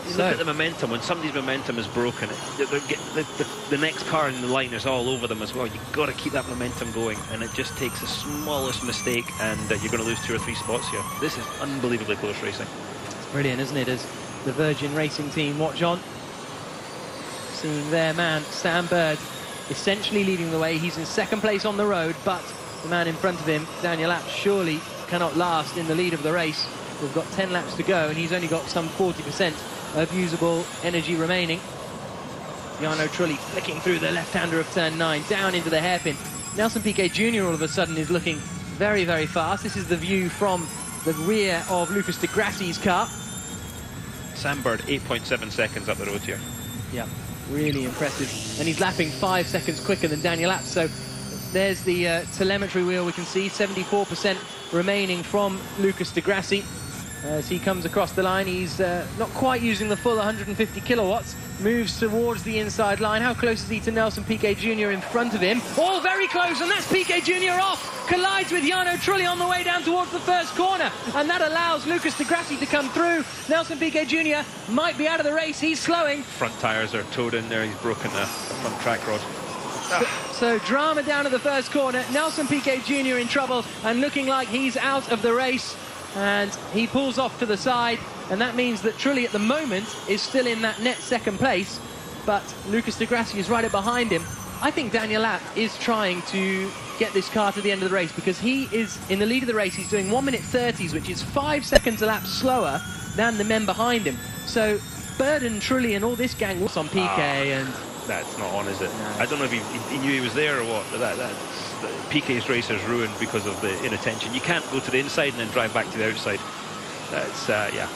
Look at the momentum. When somebody's momentum is broken, the next car in the line is all over them as well. You've got to keep that momentum going, and it just takes the smallest mistake, and you're going to lose 2 or 3 spots here. This is unbelievably close racing. It's brilliant, isn't it, as the Virgin Racing team watch on. Seeing their man, Sam Bird, essentially leading the way. He's in second place on the road, but the man in front of him, Daniel Abt, surely cannot last in the lead of the race. We've got 10 laps to go, and he's only got some 40% of usable energy remaining. Jarno Trulli flicking through the left-hander of turn 9, down into the hairpin. Nelson Piquet Jr. all of a sudden is looking very fast. This is the view from the rear of Lucas de Grassi's car. Sam Bird, 8.7 seconds up the road here. Yeah, really impressive. And he's lapping 5 seconds quicker than Daniel Abt. So there's the telemetry wheel. We can see 74% remaining from Lucas de Grassi. As he comes across the line, he's not quite using the full 150 kilowatts. Moves towards the inside line. How close is he to Nelson Piquet Jr. in front of him? All very close, and that's Piquet Jr. off. Collides with Jarno Trulli on the way down towards the first corner, and that allows Lucas de Grassi to come through. Nelson Piquet Jr. might be out of the race. He's slowing. Front tyres are towed in there. He's broken the front track rod. So drama down at the first corner. Nelson Piquet Jr. in trouble and looking like he's out of the race. And he pulls off to the side, and that means that Trulli at the moment is still in that net second place, but Lucas de Grassi is right up behind him. I think Daniel Abt is trying to get this car to the end of the race, because he is in the lead of the race. He's doing 1:30s, which is 5 seconds a lap slower than the men behind him. So Bird and Trulli and all this gang was on Piquet, and that's not on, is it? No. I don't know if he knew he was there or what, but Piquet's race is ruined because of the inattention. You can't go to the inside and then drive back to the outside. That's, yeah.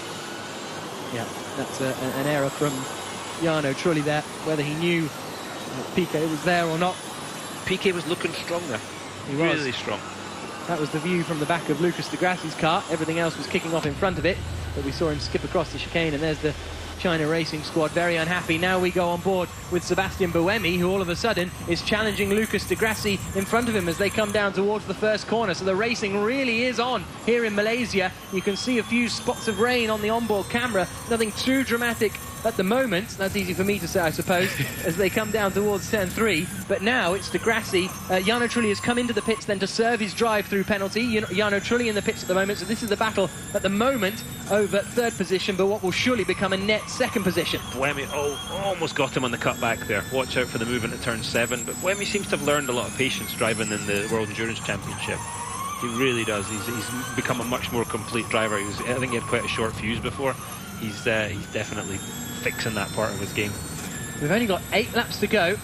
Yeah, that's an error from Jarno Trulli there, whether he knew Piquet was there or not. Piquet was looking strong there. He was. Really strong. That was the view from the back of Lucas de Grassi's car. Everything else was kicking off in front of it, but we saw him skip across the chicane, and there's the China Racing squad very unhappy. Now we go on board with Sebastian Buemi, who all of a sudden is challenging Lucas de Grassi in front of him as they come down towards the first corner. So the racing really is on here in Malaysia. You can see a few spots of rain on the onboard camera. Nothing too dramatic at the moment. That's easy for me to say, I suppose, as they come down towards turn 3. But now it's Degrassi. Jarno Trulli has come into the pits then to serve his drive-through penalty. Jarno Trulli in the pits at the moment, so this is the battle at the moment over 3rd position, but what will surely become a net 2nd position. Buemi almost got him on the cutback there. Watch out for the move into turn 7. But Buemi seems to have learned a lot of patience driving in the World Endurance Championship. He really does. He's become a much more complete driver. I think he had quite a short fuse before. He's definitely fixing that part of his game. We've only got 8 laps to go,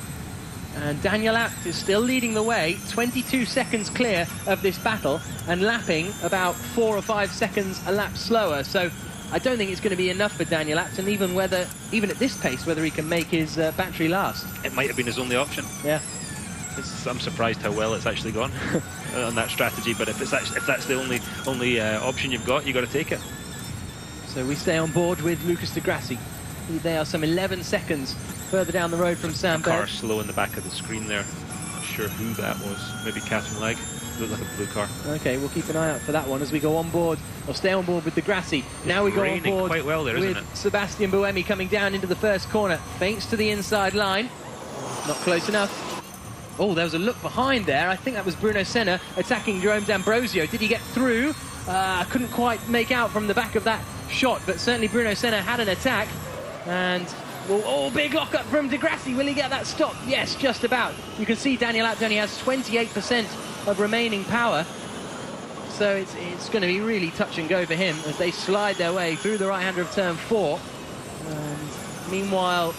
and Daniel Abt is still leading the way, 22 seconds clear of this battle, and lapping about 4 or 5 seconds a lap slower. So I don't think it's going to be enough for Daniel Abt, and even at this pace, whether he can make his battery last. It might have been his only option. Yeah. I'm surprised how well it's actually gone on that strategy. But if that's the only option you've got to take it. So we stay on board with Lucas Degrassi. They are some 11 seconds further down the road from Sam Bird. Car slow in the back of the screen there. Not sure who that was. Maybe Catherine Legg. Looked like a blue car. Okay, we'll keep an eye out for that one as we go on board, or stay on board with Degrassi. Now we go on board quite well there, with Sebastian Buemi coming down into the first corner. Feints to the inside line. Not close enough. Oh, there was a look behind there. I think that was Bruno Senna attacking Jerome D'Ambrosio. Did he get through? Couldn't quite make out from the back of that shot, but certainly Bruno Senna had an attack. And, big lock-up from Degrassi. Will he get that stop? Yes, just about. You can see Daniel Abt only has 28% of remaining power. So it's going to be really touch and go for him as they slide their way through the right-hander of turn 4. And meanwhile,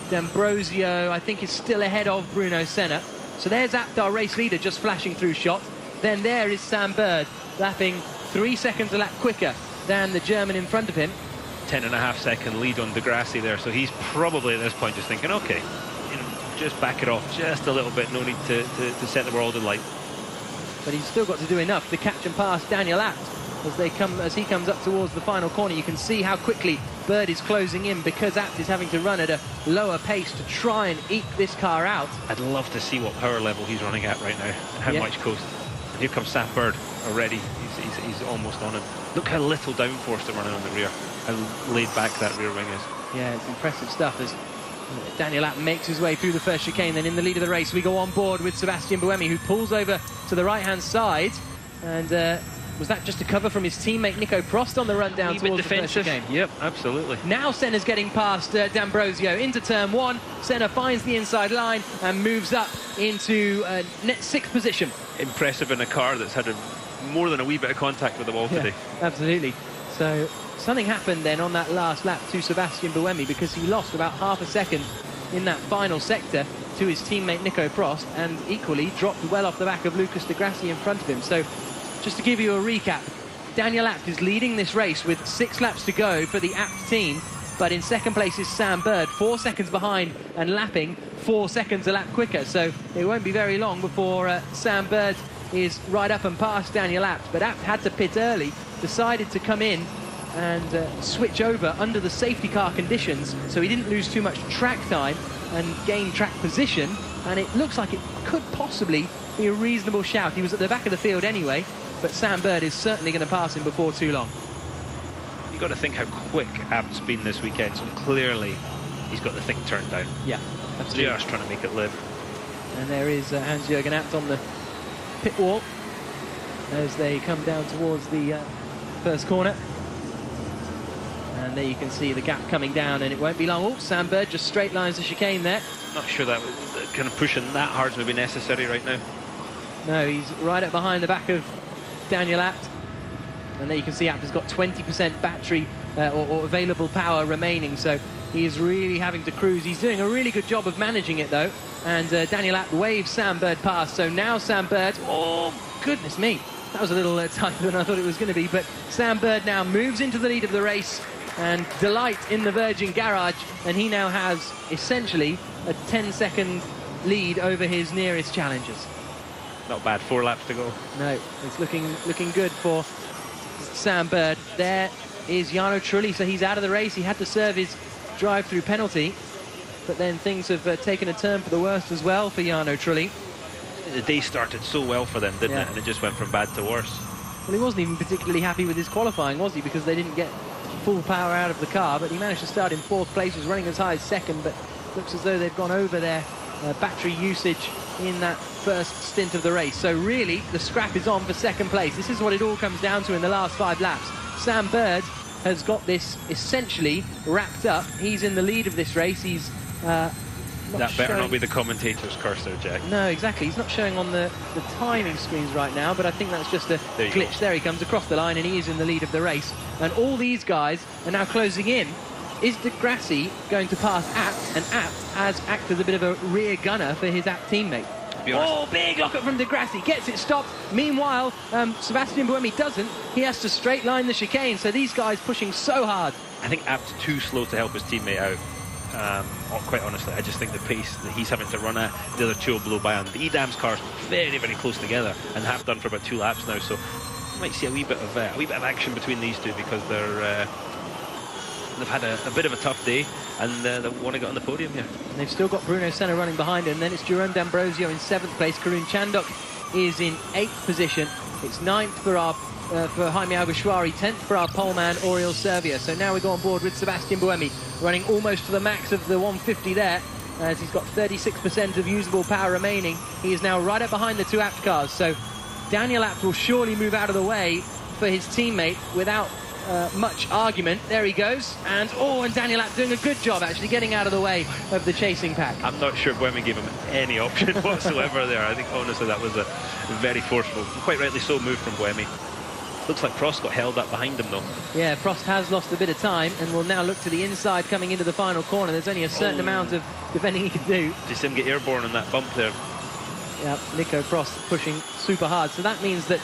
D'Ambrosio, I think, is still ahead of Bruno Senna. So there's Abt, our race leader, just flashing through shot. Then there is Sam Bird, lapping 3 seconds a lap quicker than the German in front of him. 10.5 second lead on Degrassi there, so he's probably at this point just thinking, okay, just back it off just a little bit, no need to set the world alight. But he's still got to do enough to catch and pass Daniel Abt as he comes up towards the final corner. You can see how quickly Bird is closing in because Abt is having to run at a lower pace to try and eke this car out. I'd love to see what power level he's running at right now, how much coast. And here comes Sam Bird already. He's almost on him. Look how little downforce they're running on the rear, how laid back that rear wing is. Yeah, it's impressive stuff as Daniel Abt makes his way through the first chicane. Then in the lead of the race we go on board with Sebastian Buemi, who pulls over to the right hand side. And was that just a cover from his teammate Nico Prost on the run down towards the first chicane? Yep, absolutely. Now Senna's getting past D'Ambrosio into turn 1. Senna finds the inside line and moves up into net 6th position. Impressive in a car that's had more than a wee bit of contact with the wall today. Absolutely. So something happened then on that last lap to Sebastian Buemi, because he lost about half a second in that final sector to his teammate Nico Prost, and equally dropped well off the back of Lucas Degrassi in front of him. So just to give you a recap, Daniel Abt is leading this race with 6 laps to go for the Abt team, but in second place is Sam Bird, 4 seconds behind and lapping 4 seconds a lap quicker. So it won't be very long before Sam Bird is right up and past Daniel Abt. But Abt had to pit early, decided to come in and switch over under the safety car conditions, so he didn't lose too much track time and gain track position, and it looks like it could possibly be a reasonable shout. He was at the back of the field anyway, but Sam Bird is certainly going to pass him before too long. You've got to think how quick Abt's been this weekend, so clearly he's got the thing turned down. Yeah, absolutely. Just trying to make it live. And there is Hans-Jürgen Abt on the pit wall as they come down towards the first corner. And there you can see the gap coming down, and it won't be long. Oh, Sam Bird just straight lines the chicane there. Not sure that kind of pushing that hard is maybe necessary right now. No, he's right up behind the back of Daniel Abt. And there you can see Abt has got 20% battery or available power remaining, so he is really having to cruise. He's doing a really good job of managing it though, and Daniel Abt waves Sam Bird past. So now Sam Bird, oh goodness me, that was a little tighter than I thought it was going to be, but Sam Bird now moves into the lead of the race, and Delight in the Virgin Garage, and he now has essentially a 10-second lead over his nearest challengers. Not bad, 4 laps to go. No, it's looking good for Sam Bird. There is Jarno Trulli, so he's out of the race. He had to serve his drive-through penalty, but then things have taken a turn for the worst as well for Jarno Trulli. The day started so well for them, didn't it? And it just went from bad to worse. Well, he wasn't even particularly happy with his qualifying, was he? Because they didn't get full power out of the car, but he managed to start in 4th place. He's running as high as 2nd, but looks as though they've gone over their battery usage in that first stint of the race. So really, the scrap is on for 2nd place. This is what it all comes down to in the last 5 laps. Sam Bird has got this essentially wrapped up. He's in the lead of this race. He's that better not be the commentator's cursor, Jack. No, exactly. He's not showing on the timing screens right now, but I think that's just a glitch. There he comes across the line, and he is in the lead of the race. And all these guys are now closing in. Is Di Grassi going to pass Abt? And Abt has acted as a bit of a rear gunner for his Abt teammate. Oh, big lockup from Di Grassi. Gets it stopped. Meanwhile, Sebastian Buemi doesn't. He has to straight line the chicane. So these guys pushing so hard. I think Abt's too slow to help his teammate out. Quite honestly, I just think the pace that he's having to run at, the other two will blow by him. The Edam's cars very, very close together and have done for about 2 laps now. So you might see a wee bit of action between these two, because they've had a bit of a tough day, and they want to get on the podium here. And they've still got Bruno Senna running behind him. Then it's Jerome D'Ambrosio in 7th place. Karun Chandok is in 8th position. It's 9th for our for Jaime Alguersuari, 10th for our poleman Oriol Servia. So now we go on board with Sebastian Buemi, running almost to the max of the 150 there, as he's got 36% of usable power remaining. He is now right up behind the 2 Abt cars. So Daniel Abt will surely move out of the way for his teammate without much argument. There he goes, and Daniel Abt doing a good job actually getting out of the way of the chasing pack. I'm not sure Buemi gave him any option whatsoever there. I think honestly that was a very forceful, quite rightly so, move from Buemi. Looks like Prost got held up behind him though. Yeah, Prost has lost a bit of time and will now look to the inside coming into the final corner. There's only a certain amount of defending he can do. Just him get airborne on that bump there. Yeah, Nico Prost pushing super hard. So that means that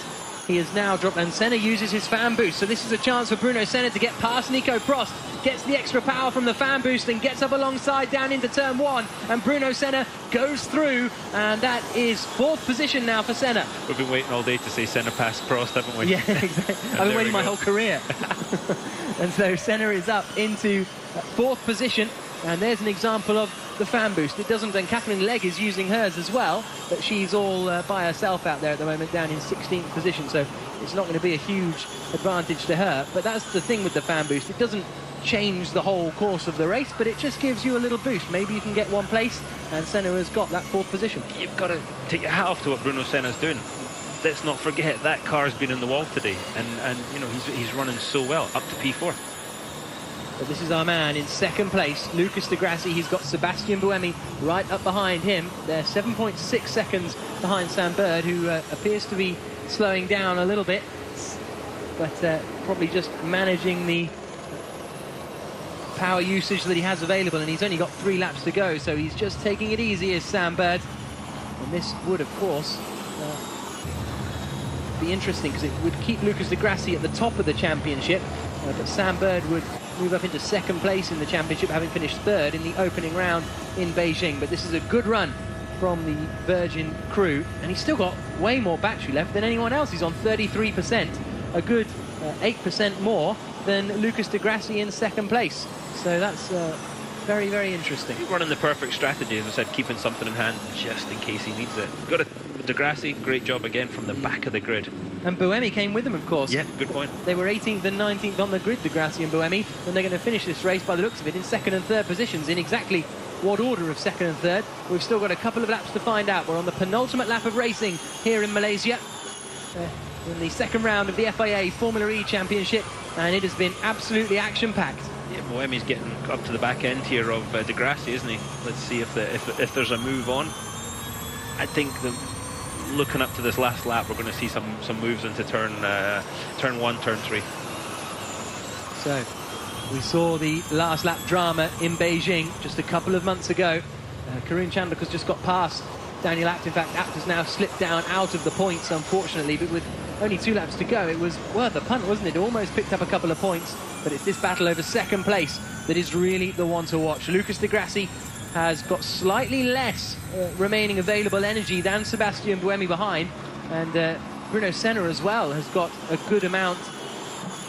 he has now dropped, and Senna uses his fan boost. So this is a chance for Bruno Senna to get past Nico Prost. Gets the extra power from the fan boost and gets up alongside down into turn 1. And Bruno Senna goes through, and that is 4th position now for Senna. We've been waiting all day to say Senna past Prost, haven't we? Yeah, exactly. I've been waiting my whole career. And so Senna is up into 4th position. And there's an example of the fan boost. It doesn't, and Kathleen Legg is using hers as well, but she's all by herself out there at the moment, down in 16th position, so it's not going to be a huge advantage to her. But that's the thing with the fan boost. It doesn't change the whole course of the race, but it just gives you a little boost. Maybe you can get 1 place, and Senna has got that 4th position. You've got to take your hat off to what Bruno Senna's doing. Let's not forget that car's been in the wall today, and you know, he's running so well, up to P4. But this is our man in 2nd place, Lucas Di Grassi. He's got Sebastian Buemi right up behind him. They're 7.6 seconds behind Sam Bird, who appears to be slowing down a little bit, but probably just managing the power usage that he has available, and he's only got 3 laps to go, so he's just taking it easy as Sam Bird. And this would, of course, be interesting, because it would keep Lucas Di Grassi at the top of the championship, but Sam Bird would move up into 2nd place in the championship, having finished 3rd in the opening round in Beijing. But this is a good run from the Virgin crew, and he's still got way more battery left than anyone else. He's on 33%, a good 8% more than Lucas Di Grassi in 2nd place. So that's very, very interesting. Running the perfect strategy, as I said, keeping something in hand just in case he needs it. Got Di Grassi, great job again from the back of the grid. And Buemi came with them, of course. Yeah, good point. They were 18th and 19th on the grid, Di Grassi and Buemi, and they're going to finish this race, by the looks of it, in 2nd and 3rd positions. In exactly what order of 2nd and 3rd, we've still got a couple of laps to find out. We're on the penultimate lap of racing here in Malaysia, in the 2nd round of the FIA Formula E Championship, and it has been absolutely action-packed. Yeah, Buemi's getting up to the back end here of Di Grassi, isn't he? Let's see if there's a move on. I think looking up to this last lap, we're going to see some moves into turn 1, turn 3. So we saw the last lap drama in Beijing just a couple of months ago. Karun Chandok has just got past Daniel Abt. In fact, Abt has now slipped down out of the points, unfortunately, but with only 2 laps to go, it was worth a punt, wasn't it? It almost picked up a couple of points, but it's this battle over 2nd place that is really the one to watch. Lucas Di Grassi has got slightly less remaining available energy than Sebastian Buemi behind, and Bruno Senna as well has got a good amount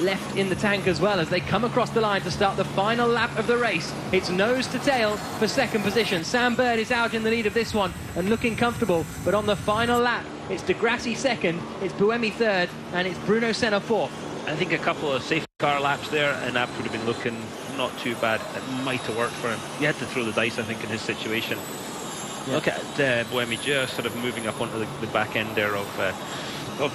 left in the tank as well as they come across the line to start the final lap of the race. It's nose to tail for 2nd position. Sam Bird is out in the lead of this one and looking comfortable, but on the final lap it's Di Grassi 2nd, it's Buemi 3rd, and it's Bruno Senna 4th. I think a couple of safety car laps there, and that would have been looking not too bad. It might have worked for him. You had to throw the dice, I think, in his situation. Yeah. Look at Buemi just sort of moving up onto the back end there of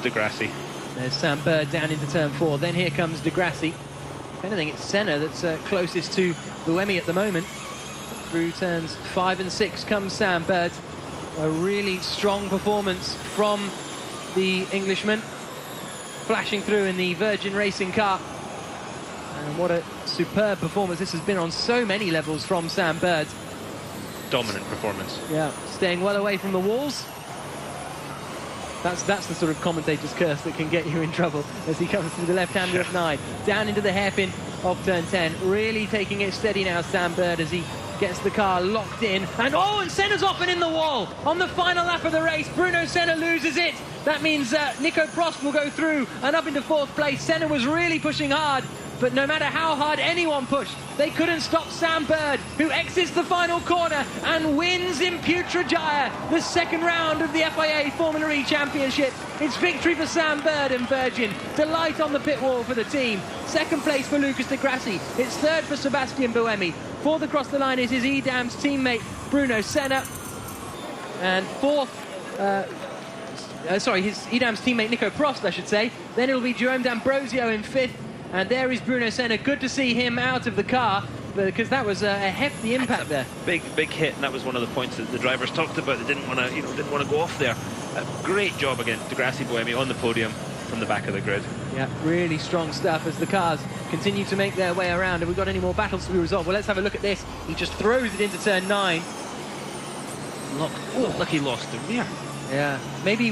Di Grassi. There's Sam Bird down into turn 4. Then here comes Di Grassi. If anything, it's Senna that's closest to Buemi at the moment. Through turns 5 and 6 comes Sam Bird. A really strong performance from the Englishman, flashing through in the Virgin Racing car. And what a superb performance this has been on so many levels from Sam Bird. Dominant performance. Yeah, staying well away from the walls. That's the sort of commentator's curse that can get you in trouble as he comes through the left-hander of 9, down into the hairpin of turn 10. Really taking it steady now, Sam Bird, as he gets the car locked in. And Senna's off and in the wall. On the final lap of the race, Bruno Senna loses it. That means Nico Prost will go through and up into 4th place. Senna was really pushing hard, but no matter how hard anyone pushed, they couldn't stop Sam Bird, who exits the final corner and wins in Putrajaya, the 2nd round of the FIA Formula E Championship. It's victory for Sam Bird and Virgin. Delight on the pit wall for the team. 2nd place for Lucas Di Grassi. It's 3rd for Sebastian Buemi. 4th across the line is his Edam's teammate Bruno Senna. And 4th... his Edam's teammate Nico Prost, I should say. Then it'll be Jerome D'Ambrosio in 5th. And there is Bruno Senna. Good to see him out of the car, because that was a hefty impact there. Big hit, and that was one of the points that the drivers talked about. They didn't want to go off there. Great job against Di Grassi Buemi on the podium from the back of the grid. Yeah, really strong stuff as the cars continue to make their way around. Have we got any more battles to be resolved? Well, let's have a look at this. He just throws it into turn 9. Look, he lost the rear. Yeah, maybe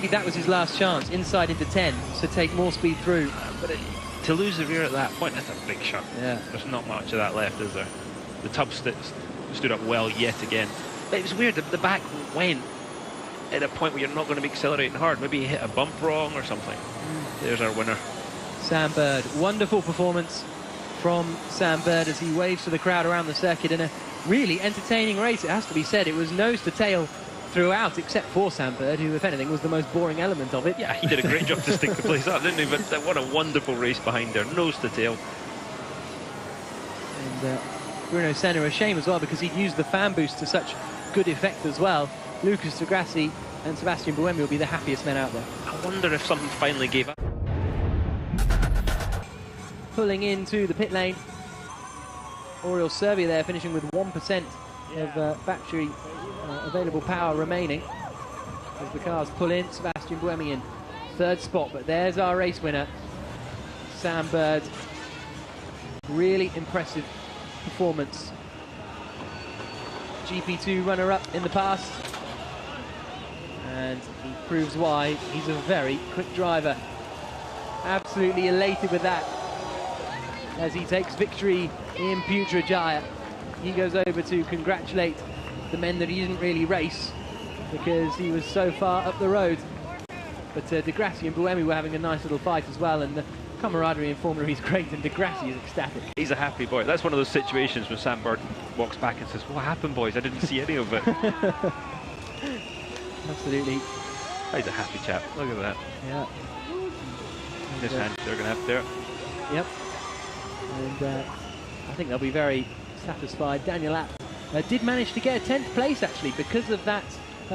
that was his last chance, inside into 10, to take more speed through. But to lose the rear at that point, that's a big shot. Yeah. There's not much of that left, is there? The tub stood up well yet again. But it was weird, the back went at a point where you're not going to be accelerating hard. Maybe he hit a bump wrong or something. There's our winner. Sam Bird. Wonderful performance from Sam Bird as he waves to the crowd around the circuit in a really entertaining race. It has to be said, it was nose to tail throughout, except for Sam Bird, who, if anything, was the most boring element of it. Yeah, he did a great job to stick the place up, didn't he? But what a wonderful race behind there, nose to tail. And Bruno Senna, a shame as well, because he'd used the fan boost to such good effect as well. Lucas Di Grassi and Sebastian Buemi will be the happiest men out there. I wonder if something finally gave up. Pulling into the pit lane, Oriol Serbia there, finishing with 1% of battery available power remaining. As the cars pull in, Sebastian Buemi in 3rd spot, but there's our race winner, Sam Bird. Really impressive performance. GP2 runner-up in the past, and he proves why he's a very quick driver. Absolutely elated with that as he takes victory in Putrajaya. He goes over to congratulate the men that he didn't really race because he was so far up the road. But Di Grassi and Buemi were having a nice little fight as well, and the camaraderie in Formula E is great, and Di Grassi is ecstatic. He's a happy boy. That's one of those situations when Sam Bird walks back and says, "What happened, boys? I didn't see any of it." Absolutely. He's a happy chap. Look at that. Yeah. This hand they're going to have there. Yep. And I think they'll be very satisfied. Daniel Abt did manage to get a 10th place, actually, because of that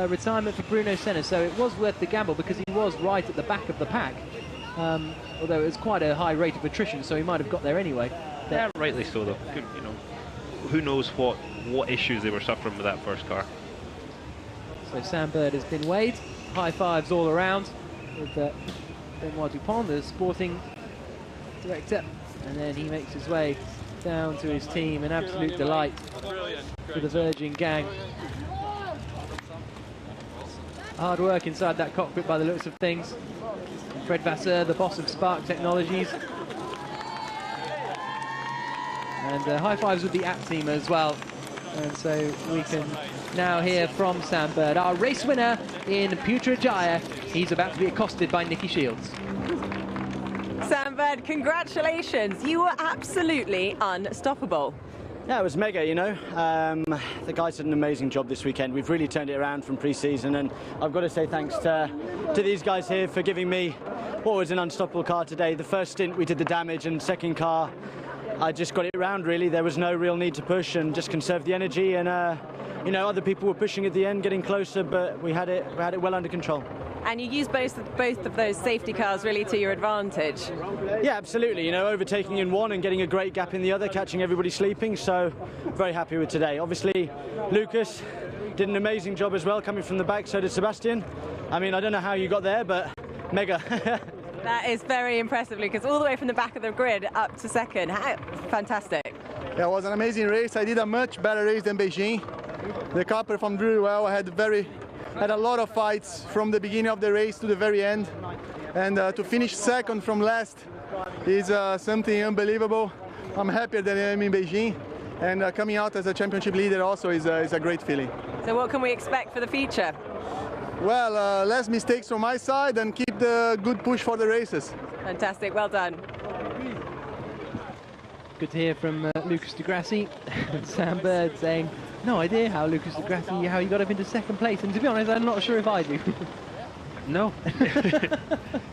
retirement for Bruno Senna. So it was worth the gamble because he was right at the back of the pack. Although it was quite a high rate of attrition, so he might have got there anyway. Yeah, rightly so, though. You know, who knows what issues they were suffering with that first car. So Sam Bird has been weighed. High fives all around with Benoit Dupont, the sporting director. And then he makes his way down to his team. An absolute delight for the Virgin gang. Hard work inside that cockpit by the looks of things. Fred Vasseur, the boss of Spark Technologies. And high fives with the Abt team as well. And so we can now hear from Sam Bird, our race winner in Putrajaya. He's about to be accosted by Nicky Shields. Sam Bird, congratulations. You were absolutely unstoppable. Yeah, it was mega, you know. The guys did an amazing job this weekend. We've really turned it around from pre-season, and I've got to say thanks to these guys here for giving me what was an unstoppable car today. The first stint we did the damage, and second car I just got it round really. There was no real need to push and just conserve the energy, and you know, other people were pushing at the end, getting closer, but we had it well under control. And you used both of those safety cars really to your advantage. Yeah, absolutely. You know, overtaking in one and getting a great gap in the other, catching everybody sleeping. So very happy with today. Obviously, Lucas did an amazing job as well, coming from the back. So did Sebastian. I mean, I don't know how you got there, but mega. That is very impressive, Lucas. All the way from the back of the grid up to second. Fantastic. Yeah, it was an amazing race. I did a much better race than Beijing. The car performed really well. I had a lot of fights from the beginning of the race to the very end, and to finish second from last is something unbelievable. I'm happier than I am in Beijing, and coming out as a championship leader also is a great feeling. So what can we expect for the future? Well, less mistakes from my side and keep the good push for the races. Fantastic, well done. Good to hear from Lucas Di Grassi. Sam Bird saying, no idea how Lucas Di Grassi, how he got up into second place. And to be honest, I'm not sure if I do. No.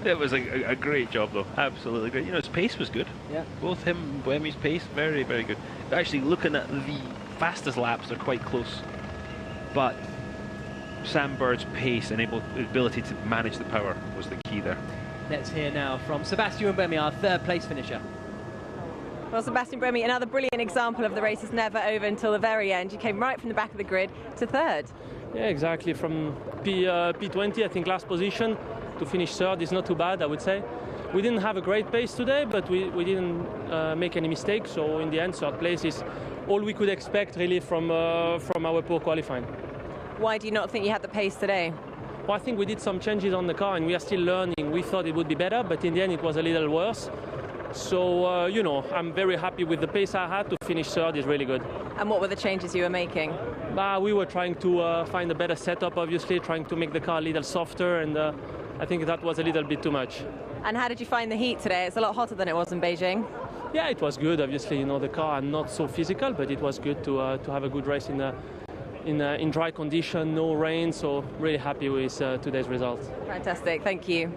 It was a great job, though. Absolutely great. You know, his pace was good. Yeah. Both him and Buemi's pace, very, very good. Actually, looking at the fastest laps, they're quite close. But Sam Bird's pace and ability to manage the power was the key there. Let's hear now from Sebastian Buemi, our third place finisher. Well, Sebastian Buemi, another brilliant example of the race is never over until the very end. You came right from the back of the grid to third. Yeah, exactly. From P20, I think last position, to finish third is not too bad, I would say. We didn't have a great pace today, but we didn't make any mistakes. So in the end, third place is all we could expect really from our poor qualifying. Why do you not think you had the pace today? Well, I think we did some changes on the car and we are still learning. We thought it would be better, but in the end it was a little worse. So, you know, I'm very happy with the pace I had. To finish third is really good. And what were the changes you were making? We were trying to find a better setup, obviously, trying to make the car a little softer, and I think that was a little bit too much. And how did you find the heat today? It's a lot hotter than it was in Beijing. Yeah, it was good, obviously. You know, the car not so physical, but it was good to have a good race in dry condition, no rain, so really happy with today's results. Fantastic, thank you.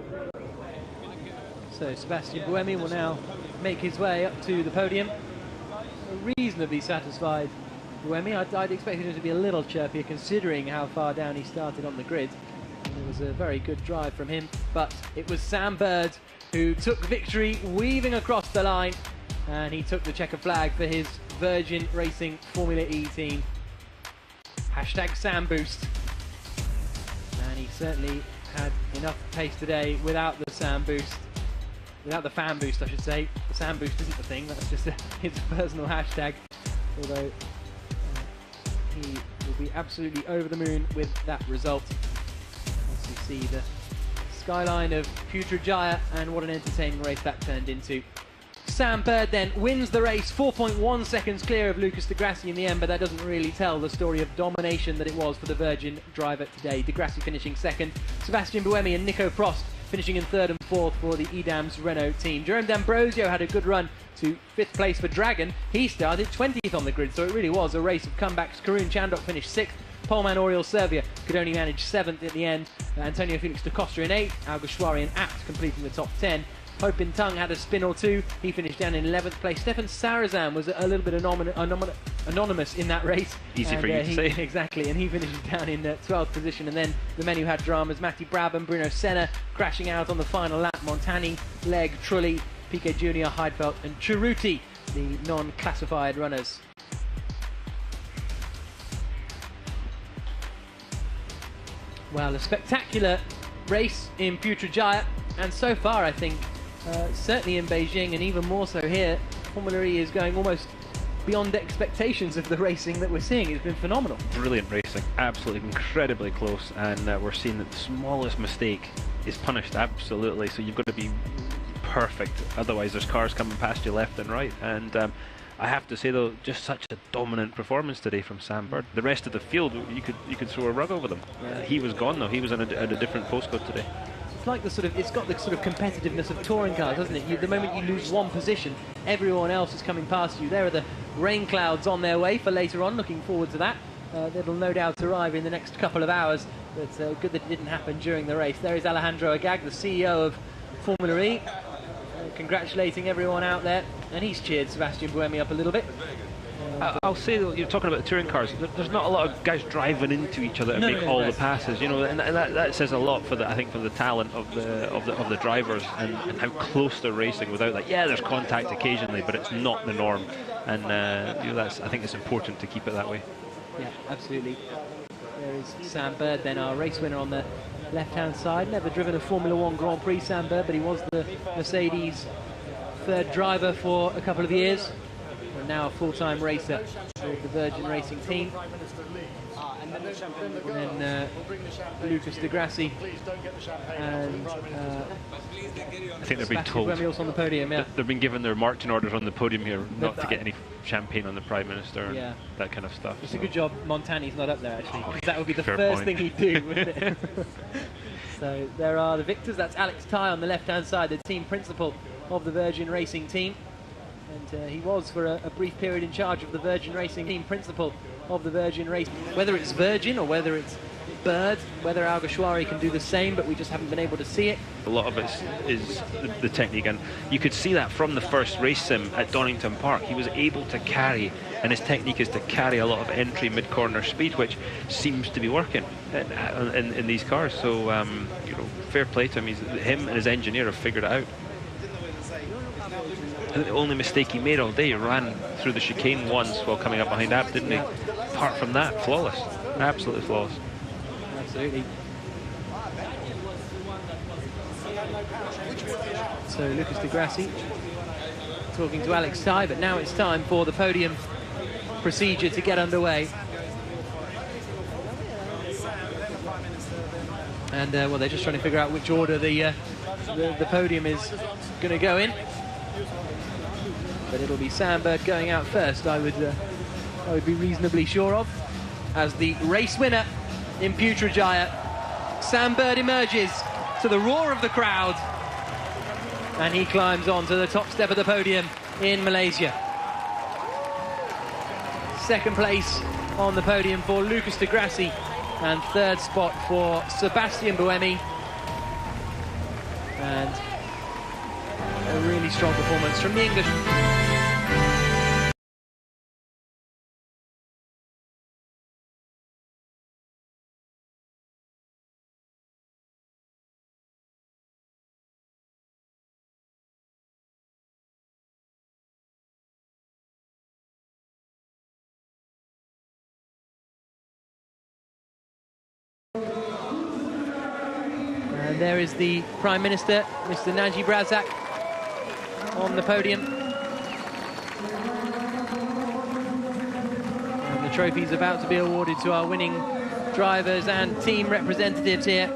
So Sebastian Buemi will now make his way up to the podium. Reasonably satisfied Buemi. I'd expected him to be a little chirpier considering how far down he started on the grid. And it was a very good drive from him, but it was Sam Bird who took victory, weaving across the line, and he took the checker flag for his Virgin Racing Formula E team. Hashtag Sam Boost. And he certainly had enough pace today without the Sam Boost. Without the fan boost, I should say. The Sam Boost isn't the thing, that's just his personal hashtag. Although he will be absolutely over the moon with that result. As you see the skyline of Putrajaya and what an entertaining race that turned into. Sam Bird then wins the race, 4.1 seconds clear of Lucas Di Grassi in the end, but that doesn't really tell the story of domination that it was for the Virgin driver today. Di Grassi finishing second, Sebastian Buemi and Nico Prost finishing in third and fourth for the EDAM's Renault team. Jerome D'Ambrosio had a good run to fifth place for Dragon. He started 20th on the grid, so it really was a race of comebacks. Karun Chandok finished sixth. Poleman Oriol Servia could only manage seventh at the end. Antonio Felix da Costa in eighth. Alguersuari and Apt completing the top 10. Ho Pin Tung had a spin or two. He finished down in 11th place. Stefan Sarazan was a little bit anonymous in that race. Easy for you to say. Exactly, and he finishes down in 12th position. And then the men who had dramas, Matty Brabham, Bruno Senna crashing out on the final lap. Montani, Legg, Trulli, Piquet Jr., Heidfeld and Cerruti, the non-classified runners. Well, a spectacular race in Putrajaya, and so far I think certainly in Beijing and even more so here, Formula E is going almost beyond expectations of the racing that we're seeing. It's been phenomenal. Brilliant racing, absolutely incredibly close, and we're seeing that the smallest mistake is punished, absolutely, so you've got to be perfect, otherwise there's cars coming past you left and right. And I have to say though, just such a dominant performance today from Sam Bird. The rest of the field, you could throw a rug over them. He was gone though, he was at a different postcode today. It's like it's got the sort of competitiveness of touring cars, doesn't it? The moment you lose one position, everyone else is coming past you. There are the rain clouds on their way for later on, looking forward to that. That'll no doubt arrive in the next couple of hours, but good that it didn't happen during the race. There is Alejandro Agag, the CEO of Formula E. Congratulating everyone out there, and he's cheered Sebastian Buemi up a little bit. I'll say that you're talking about the touring cars. There's not a lot of guys driving into each other and make all the passes, you know, and that says a lot for I think for the talent of the drivers and how close they're racing without that. Yeah, there's contact occasionally, but it's not the norm, and you know, I think it's important to keep it that way. Yeah, absolutely. There is Sam Bird, then our race winner on the left-hand side. Never driven a Formula One Grand Prix, Sam Bird, but he was the Mercedes third driver for a couple of years. And now a full-time racer with the Virgin Racing team. And then Lucas de Grassi and I think they've been told on the podium. Yeah, they've been given their marching orders on the podium here not to get any champagne on the Prime Minister and that kind of stuff. It's a good job Montani's not up there, actually, because that would be the first thing he'd do, wouldn't it? So there are the victors. That's Alex Ty on the left-hand side, the team principal of the Virgin Racing team. And he was for a brief period in charge of the Virgin Racing team principal of the Virgin Racing. Whether it's Virgin or whether it's Bird, whether Alguersuari can do the same, but we just haven't been able to see it. A lot of it is the technique, and you could see that from the first race sim at Donington Park. He was able to carry, and his technique is to carry a lot of entry mid-corner speed, which seems to be working in these cars. So you know, fair play to him. Him and his engineer have figured it out. I think the only mistake he made all day, he ran through the chicane once while coming up behind Ab, didn't he? Apart from that, flawless, absolutely flawless. Absolutely. So Lucas de Grassi talking to Alex Ty, but now it's time for the podium procedure to get underway. And well, they're just trying to figure out which order the podium is going to go in. But it'll be Sam Bird going out first, I would be reasonably sure of, as the race winner in Putrajaya. Sam Bird emerges to the roar of the crowd, and he climbs on to the top step of the podium in Malaysia. Second place on the podium for Lucas de Grassi, and third spot for Sebastian Buemi. And a really strong performance from the English. And there is the Prime Minister, Mr. Najib Razak, on the podium. And the trophy is about to be awarded to our winning drivers and team representatives here.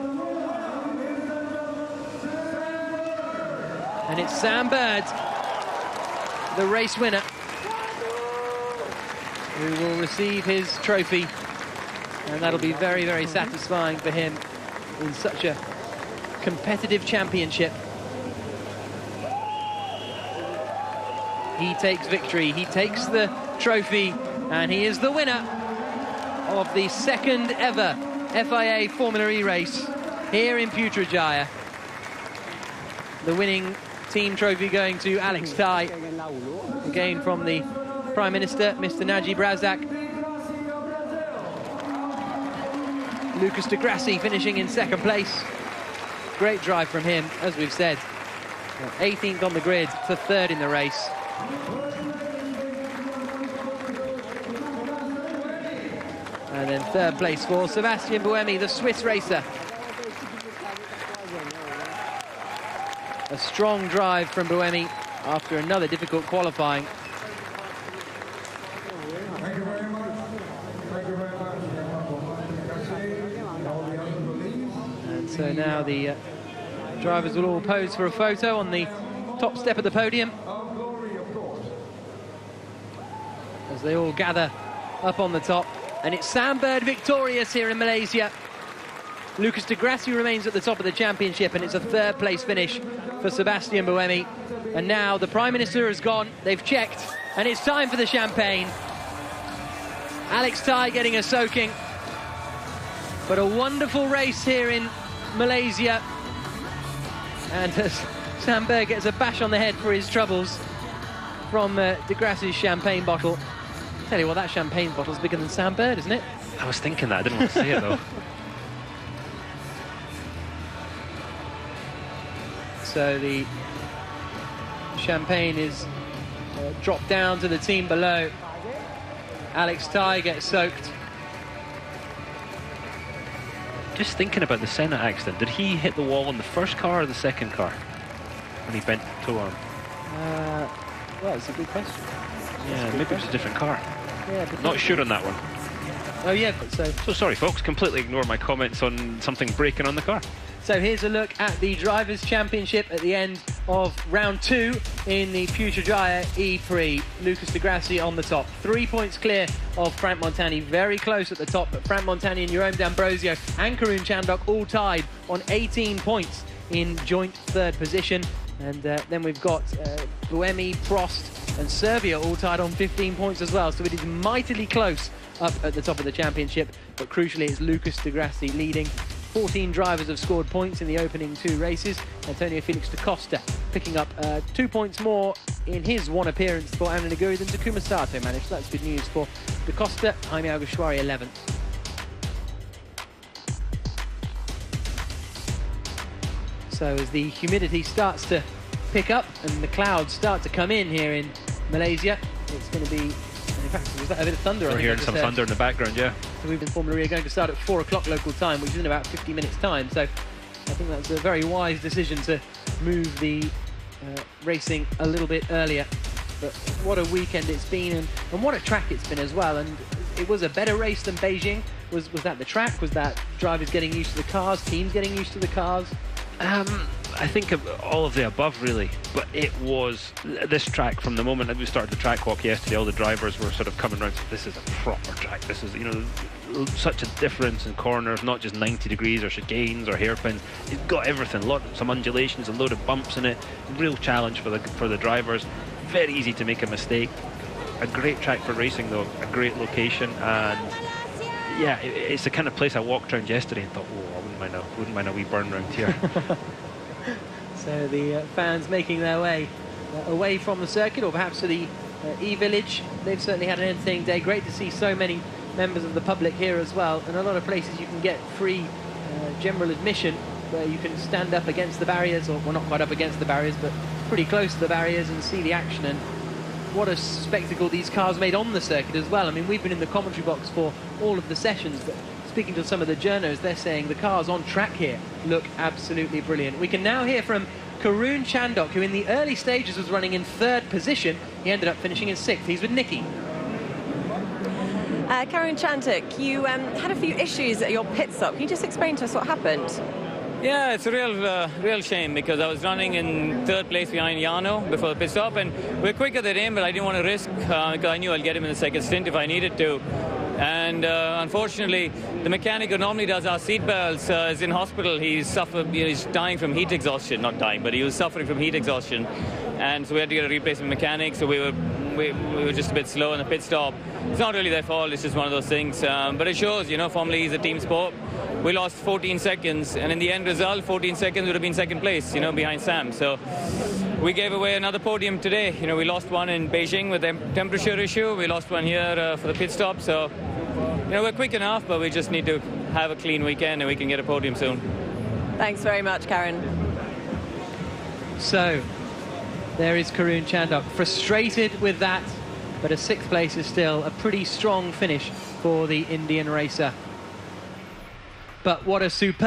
And it's Sam Bird, the race winner, who will receive his trophy. And that'll be very, very satisfying for him in such a competitive championship. He takes victory, he takes the trophy, and he is the winner of the second ever FIA Formula E race here in Putrajaya. The winning team trophy going to Alex Ty, again from the Prime Minister, Mr. Najib Razak. Lucas de Grassi finishing in second place. Great drive from him, as we've said. 18th on the grid to third in the race. And then third place for Sebastian Buemi, the Swiss racer. A strong drive from Buemi after another difficult qualifying. And so now the drivers will all pose for a photo on the top step of the podium, as they all gather up on the top. And it's Sam Bird victorious here in Malaysia. Lucas de Grassi remains at the top of the championship, and it's a third place finish for Sebastian Buemi. And now the Prime Minister has gone, they've checked, and it's time for the champagne. Alex Ty getting a soaking. But a wonderful race here in Malaysia. And as Sam Bird gets a bash on the head for his troubles from de Grasse's champagne bottle. Tell you what, that champagne bottle's bigger than Sam Bird, isn't it? I was thinking that. I didn't want to say it, though. So the champagne is dropped down to the team below. Alex Ty gets soaked. Just thinking about the Senna accident, did he hit the wall on the first car or the second car when he bent the toe arm? Well, it's a good question. Yeah, maybe it was a different car. Yeah, but not sure on that one. Oh yeah, so sorry folks, completely ignore my comments on something breaking on the car. So here's a look at the Drivers' Championship at the end of round 2 in the Putrajaya E-Prix. Lucas de Grassi on the top, 3 points clear of Frank Montani, very close at the top, but Frank Montani and Jerome D'Ambrosio and Karun Chandok all tied on 18 points in joint third position. And then we've got Buemi, Prost and Serbia all tied on 15 points as well. So it is mightily close up at the top of the championship, but crucially it's Lucas de Grassi leading. 14 drivers have scored points in the opening 2 races. Antonio Felix da Costa picking up 2 points more in his one appearance for Anna Naguri than Takuma Sato managed. So that's good news for da Costa. Jaime Alguersuari 11th. So as the humidity starts to pick up and the clouds start to come in here in Malaysia, it's going to be, in fact, was that a bit of thunder? We're hearing some thunder in the background, yeah. So we've been Formula E are going to start at 4 o'clock local time, which is in about 50 minutes time. So I think that's a very wise decision to move the racing a little bit earlier. But what a weekend it's been, and what a track it's been as well. And it was a better race than Beijing. Was that the track? Was that drivers getting used to the cars, teams getting used to the cars? I think of all of the above, really. But it was this track from the moment that we started the track walk yesterday. All the drivers were sort of coming around. This is a proper track. This is, you know, such a difference in corners, not just 90 degrees or chicanes or hairpins. It's got everything. Some undulations, a load of bumps in it. Real challenge for the drivers. Very easy to make a mistake. A great track for racing, though. A great location, and yeah, it's the kind of place I walked around yesterday and thought, oh, I wouldn't mind a wee burn round here. So the fans making their way away from the circuit, or perhaps to the E-Village. They've certainly had an entertaining day. Great to see so many members of the public here as well. And a lot of places you can get free general admission, where you can stand up against the barriers, or well, not quite up against the barriers, but pretty close to the barriers and see the action. And what a spectacle these cars made on the circuit as well. I mean, we've been in the commentary box for all of the sessions, but speaking to some of the journos, they're saying the cars on track here look absolutely brilliant. We can now hear from Karun Chandok, who in the early stages was running in 3rd position. He ended up finishing in 6th. He's with Nikki. Karun Chandok, you had a few issues at your pit stop. Can you just explain to us what happened? Yeah, it's a real shame, because I was running in 3rd place behind Yano before the pit stop, and we're quicker than him, but I didn't want to risk, because I knew I'd get him in the 2nd stint if I needed to. And unfortunately, the mechanic who normally does our seat belts is in hospital. He's dying from heat exhaustion. Not dying, but he was suffering from heat exhaustion. And so we had to get a replacement mechanic, so we were just a bit slow in the pit stop. It's not really their fault, it's just one of those things. But it shows, you know, Formula E is a team sport. We lost 14 seconds, and in the end result, 14 seconds would have been 2nd place, you know, behind Sam. So we gave away another podium today. You know, we lost one in Beijing with the temperature issue. We lost one here for the pit stop. So, you know, we're quick enough, but we just need to have a clean weekend and we can get a podium soon. Thanks very much, Karen. So there is Karun Chandok, frustrated with that, but a 6th place is still a pretty strong finish for the Indian racer. But what a superb